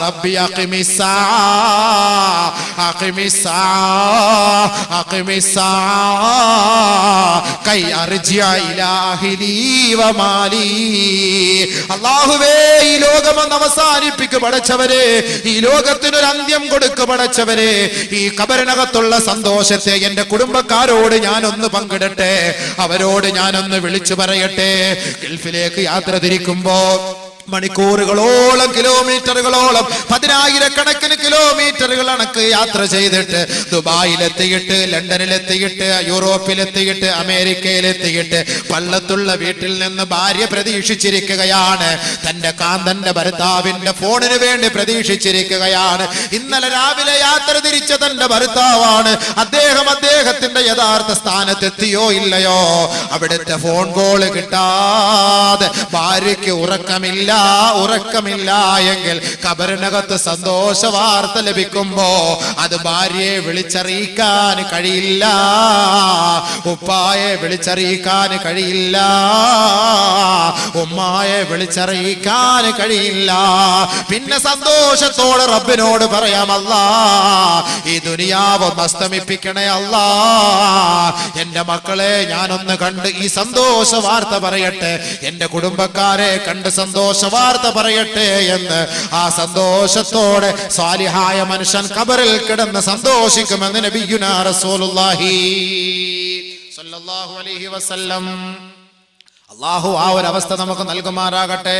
റബ്ബി അഖിമിസ്സാ കൈ അർജിഅ ഇലാ അഹ്ലി വമാലി. അല്ലാഹുവേ, ഈ ലോകമെന്ന് അവസാനിപ്പിക്കു പടച്ചവരെ, ഈ ലോകത്തിനൊരു അന്ത്യം കൊടുക്കു പടച്ചവരെ. ഈ ഖബറിനകത്തുള്ള സന്തോഷത്തെ എന്റെ കുടുംബക്കാരോട് ഞാനൊന്ന് പങ്കിടട്ടെ, അവരോട് ഞാനൊന്ന് വിളിച്ചു പറയട്ടെ. ഗൾഫിലേക്ക് യാത്ര തിരിക്കുമ്പോ മണിക്കൂറുകളോളം, കിലോമീറ്ററുകളോളം, 10,000-കണക്കിന് കിലോമീറ്ററുകൾ കണക്ക് യാത്ര ചെയ്തിട്ട് ദുബായിലെത്തിയിട്ട്, ലണ്ടനിലെത്തിയിട്ട്, യൂറോപ്പിലെത്തിയിട്ട്, അമേരിക്കയിലെത്തിയിട്ട് പള്ളത്തുള്ള വീട്ടിൽ നിന്ന് ഭാര്യ പ്രതീക്ഷിച്ചിരിക്കുകയാണ്. തന്റെ കാന്തന്റെ ഭർത്താവിന്റെ ഫോണിന് വേണ്ടി പ്രതീക്ഷിച്ചിരിക്കുകയാണ്. ഇന്നലെ രാവിലെ യാത്ര തിരിച്ച തന്റെ ഭർത്താവാണ്. അദ്ദേഹത്തിന്റെ യഥാർത്ഥ സ്ഥാനത്തെത്തിയോ ഇല്ലയോ? അവിടുത്തെ ഫോൺ കോള് കിട്ടാതെ ഭാര്യയ്ക്ക് ഉറക്കമില്ല എങ്കിൽ ഖബറിനകത്ത് സന്തോഷ വാർത്ത ലഭിക്കുമ്പോ അത് ഭാര്യയെ വിളിച്ചറിയിക്കാൻ കഴിയില്ല, ഉപ്പായെ വിളിച്ചറിയിക്കാൻ കഴിയില്ല, ഉമ്മായെ വിളിച്ചറിയിക്കാൻ കഴിയില്ല. പിന്നെ സന്തോഷത്തോടെ റബ്ബിനോട് പറയാം, അല്ലാ ഈ ദുനിയാവ് അസ്തമിപ്പിക്കണേ അല്ലാ, എന്റെ മക്കളെ ഞാനൊന്ന് കണ്ട് ഈ സന്തോഷ വാർത്ത പറയട്ടെ, എന്റെ കുടുംബക്കാരെ കണ്ട് സന്തോഷ വാർത്ത പറയട്ടെ എന്ന് ആ സന്തോഷത്തോടെ സ്വാലിഹായ മനുഷ്യൻ ഖബറിൽ കിടന്ന് സന്തോഷിക്കുമെന്ന് നബിയുനാ റസൂലുള്ളാഹി സ്വല്ലല്ലാഹു അലൈഹി വസല്ലം. അല്ലാഹു ആ ഒരു അവസ്ഥ നമുക്ക് നൽകുമാറാകട്ടെ,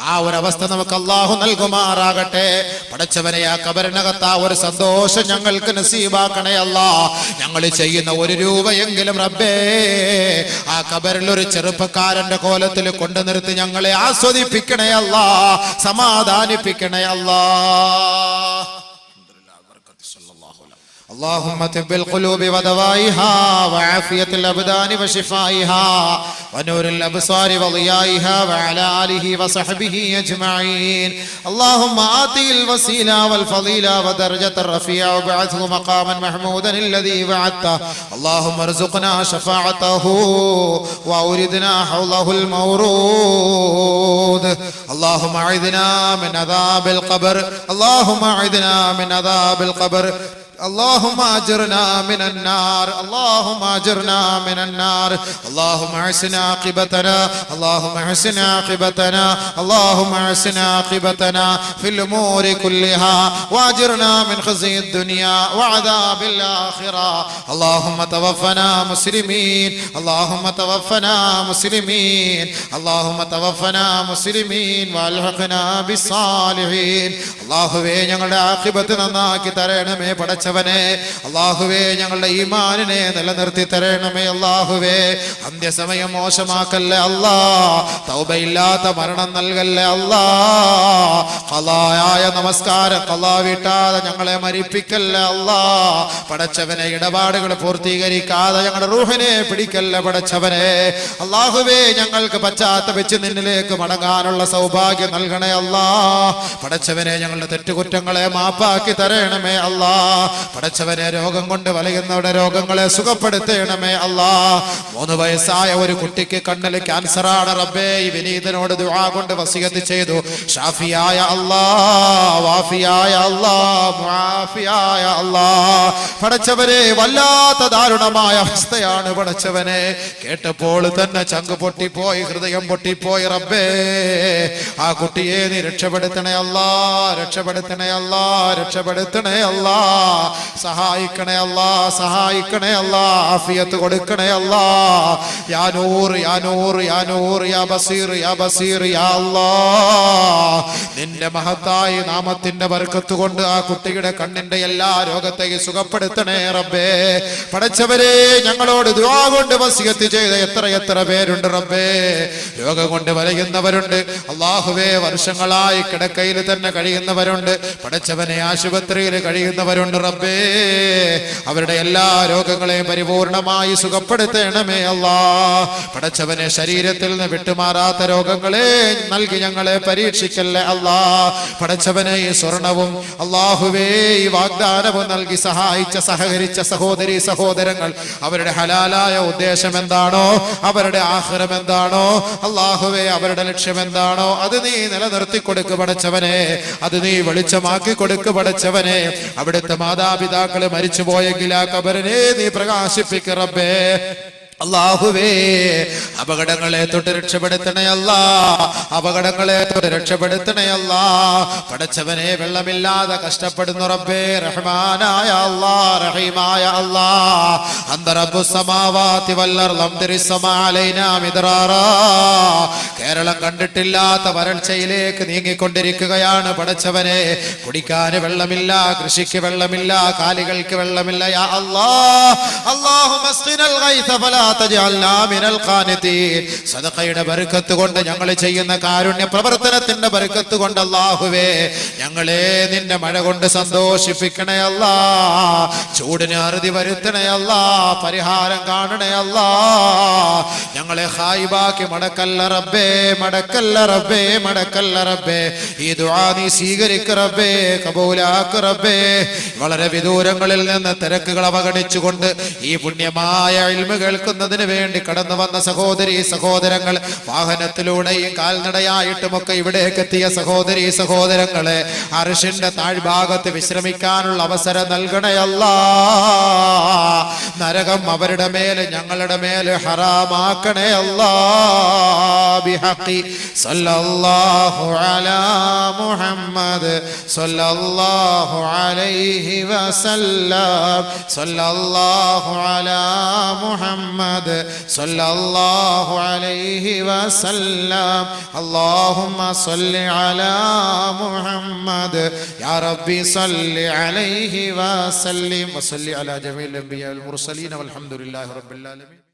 ആ ഒരു അവസ്ഥ നമുക്ക് അല്ലാഹു നൽകുമാറാകട്ടെ. പടച്ചവനെ, ആ ഖബറിനകത്ത് ആ ഒരു സന്തോഷം ഞങ്ങൾക്ക് നസീബാക്കണേ അല്ലാ. ഞങ്ങൾ ചെയ്യുന്ന 1 രൂപയെങ്കിലും റബ്ബേ ആ ഖബറിൽ ഒരു ചെറുപ്പക്കാരന്റെ കോലത്തിൽ കൊണ്ടു നിർത്തി ഞങ്ങളെ ആസ്വദിപ്പിക്കണേ അല്ലാ, സമാധാനിപ്പിക്കണേ അല്ലാ. اللهم طب القلوب ودوائها وعافية الأبدان وشفائها ونور الأبصار وضيائها وعلى آله وصحبه أجمعين. اللهم آتي الوسيلة والفضيلة ودرجة الرفيع وابعثه مقاما محمودا الذي وعدته. اللهم ارزقنا شفاعته وأوردنا حوضه المورود. اللهم أعذنا من عذاب القبر، اللهم أعذنا من عذاب القبر. اللهم اجرنا من النار، اللهم اجرنا من النار. اللهم احسن عاقبتنا، اللهم احسن عاقبتنا، اللهم احسن عاقبتنا في الامور كلها واجرنا من خزي الدنيا وعذاب الاخره. اللهم توفنا مسلمين، اللهم توفنا مسلمين، اللهم توفنا مسلمين والحقنا بالصالحين. അല്ലാഹുവേ, ഞങ്ങളുടെ ആഖിബത്ത് നന്നാക്കി തരണമേ പടച്ചവനെ. അല്ലാഹുവേ, ഞങ്ങളുടെ ഈമാനിനെ നിലനിർത്തി തരണമേ അല്ലാഹുവേ. അന്ത്യസമയം മോശമാക്കല്ലേ അല്ലാ, തൗബയില്ലാത്ത മരണം നൽകല്ലേ അല്ലാ. ഖളായായ നമസ്കാരം ഖളാ വീട്ടാതെ ഞങ്ങളെ മരിപ്പിക്കല്ലേ അല്ലാ. പടച്ചവനെ, ഇടപാടുകൾ പൂർത്തീകരിക്കാതെ ഞങ്ങളുടെ റൂഹിനെ പിടിക്കല്ലേ പടച്ചവനെ. അല്ലാഹുവേ, ഞങ്ങൾക്ക് പശ്ചാത്തപിച്ച് നിന്നിലേക്ക് മടങ്ങാനുള്ള സൗഭാഗ്യം നൽകണേ അല്ലാ. പടച്ചവനെ, ഞങ്ങളുടെ തെറ്റുകുറ്റങ്ങളെ മാപ്പാക്കി തരണമേ അല്ലാ. പടച്ചവനെ, രോഗം കൊണ്ട് വലയുന്നവരുടെ രോഗങ്ങളെ സുഖപ്പെടുത്തണമേ അല്ലാ. 3 വയസ്സായ ഒരു കുട്ടിക്ക് കണ്ണിൽ ക്യാൻസറാണ് റബ്ബേ. ഈ വിനീതനോട് ദുആ കൊണ്ട് വസിയത്ത് ചെയ്തു. ഷാഫിയായ അല്ലാ, വാഫിയായ അല്ലാ, മുആഫിയായ അല്ലാ. പടച്ചവനെ, വല്ലാത്ത ദാരുണമായ അവസ്ഥയാണ് പടച്ചവനെ. കേട്ടപ്പോൾ തന്നെ ചങ്ക് പൊട്ടിപ്പോയി, ഹൃദയം പൊട്ടിപ്പോയി റബ്ബേ. ആ കുട്ടിയെ നീ രക്ഷപ്പെടുത്തണേ അല്ലാ, രക്ഷപ്പെടുത്തണേ അല്ലാ, രക്ഷപ്പെടുത്തണേ അല്ലാ. സഹായിക്കണേ അല്ലാ, സഹായിക്കണേ അല്ലാ, ആഫിയത്ത് കൊടുക്കണേ അല്ലാ. യാ നൂർ യാ നൂർ യാ നൂർ യാ ബസീർ യാ ബസീർ യാ അല്ലാ. നിന്റെ മഹത്തായ നാമത്തിന്റെ ബർക്കത്ത് കൊണ്ട് ആ കുട്ടിയുടെ കണ്ണിന്റെ എല്ലാ രോഗത്തെയും സുഖപ്പെടുത്തണേ റബ്ബേ. പടച്ചവരെ, ഞങ്ങളോട് ദുആ കൊണ്ട് വസിയത്ത് ചെയ്ത എത്ര പേരുണ്ട് റബ്ബേ. രോഗം കൊണ്ട് വലയുന്നവരുണ്ട് അല്ലാഹുവേ, വർഷങ്ങളായി കിടക്കയിൽ തന്നെ കഴിയുന്നവരുണ്ട് പടച്ചവനെ, ആശുപത്രിയിൽ കഴിയുന്നവരുണ്ട് റബ്ബേ. അവരുടെ എല്ലാ രോഗങ്ങളെയും പരിപൂർണമായി സുഖപ്പെടുത്തണമേ അല്ലാ. പടച്ചവനെ, ശരീരത്തിൽ നിന്ന് വിട്ടുമാറാത്ത രോഗങ്ങളെ നൽകി ഞങ്ങളെ പരീക്ഷിക്കല്ലേ അല്ലാ. പടച്ചവനെ, ഈ സ്വർണവും അല്ലാഹുവേ ഈ വാഗ്ദാനവും നൽകി സഹായിച്ച സഹകരിച്ച സഹോദരി സഹോദരങ്ങൾ, അവരുടെ ഹലാലായ ഉദ്ദേശം എന്താണോ, അവരുടെ ആഖിറം എന്താണോ അല്ലാഹുവേ, അവരുടെ ലക്ഷ്യം എന്താണോ അത് നീ നിലനിർത്തി കൊടുക്ക് പടച്ചവനെ, അത് നീ വെളിച്ചമാക്കി കൊടുക്ക് പടച്ചവനെ. അവിടുത്തെ മാതാപിതാക്കള് മരിച്ചുപോയെങ്കിൽ ആ ഖബറിനെ നീ പ്രകാശിപ്പിക്ക് റബ്ബേ. അല്ലാഹുവേ, അപകടങ്ങളെ തൊട്ട് രക്ഷപ്പെടുത്തണേ അല്ലാ, അപകടങ്ങളെ തൊട്ട് രക്ഷപ്പെടുത്തണേ അല്ലാ. പടച്ചവനെ, വെള്ളമില്ലാതെ കഷ്ടപ്പെടുന്നു റബ്ബേ. റഹ്മാനായ അല്ലാ, റഹീമായ അല്ലാ, അന്ത റബ്ബുസ് സമാവാതി വൽ അർള് അംതിരിസ് സമാ അലൈനാ മിദ്റാറാ. കേരളം കണ്ടിട്ടില്ലാത്ത വരൾച്ചയിലേക്ക് നീങ്ങിക്കൊണ്ടിരിക്കുകയാണ് പടച്ചവനെ. കുടിക്കാൻ വെള്ളമില്ല, കൃഷിക്ക് വെള്ളമില്ല, കാലികൾക്ക് വെള്ളമില്ല. യാ അല്ലാ, അല്ലാഹുമ്മ അസ്ഖിനൽ ഗൈസ ഫലാ സദഖയുടെ ബർക്കത്ത് കൊണ്ട്, ഞങ്ങൾ ചെയ്യുന്ന കാരുണ്യ പ്രവർത്തനത്തിന്റെ ബർക്കത്ത് കൊണ്ട് അല്ലാഹുവേ, ഞങ്ങളെ നിന്റെ മഴ കൊണ്ട് സന്തോഷിപ്പിക്കണേ അല്ലാ. ചൂടിന് അറുതി വരുത്തണേ അല്ലാ, പരിഹാരം കാണണേ അല്ലാ. ഞങ്ങളെ ഖായിബാക്കി മടക്കല്ല റബ്ബേ, മടക്കല്ല റബ്ബേ, മടക്കല്ല റബ്ബേ. ഈ ദുആ നീ സ്വീകരിക്ക് റബ്ബേ, കബൂലാക്ക് റബ്ബേ. വളരെ വിദൂരങ്ങളിൽ നിന്ന് തിരക്കുകൾ അവഗണിച്ചുകൊണ്ട് ഈ പുണ്യമായ ഇൽമ കേൾക്കുന്നതിന് വേണ്ടി കടന്നു വന്ന സഹോദരി സഹോദരങ്ങൾ, വാഹനത്തിലൂടെയും കാൽനടയായിട്ടുമൊക്കെ ഇവിടേക്ക് എത്തിയ സഹോദരി സഹോദരങ്ങളെ, അർശിന്റെ താഴ്ഭാഗത്ത് വിശ്രമിക്കാനുള്ള അവസരം നൽകണേ അല്ലാ. നരകം അവരുടെ മേൽ ഞങ്ങളുടെ മേൽ ഹറാമാക്കണേ അല്ലാ. ബിഹഖി സല്ലല്ലാഹു അലാ മുഹമ്മദ് സല്ലല്ലാഹു അലൈഹി വസല്ലം, സല്ലല്ലാഹു അലാ മുഹമ്മദ് സല്ലല്ലാഹു അലൈഹി വസല്ലം. അല്ലാഹുമ്മ സ്വല്ലി അലാ മുഹമ്മദ് യാ റബ്ബി സ്വല്ലി അലൈഹി വസല്ലിം വസല്ലി അലാ ജമീൽ അംബിയാ വൽ മുർസലീൻ വൽഹംദുലില്ലാഹി റബ്ബിൽ ആലമീൻ.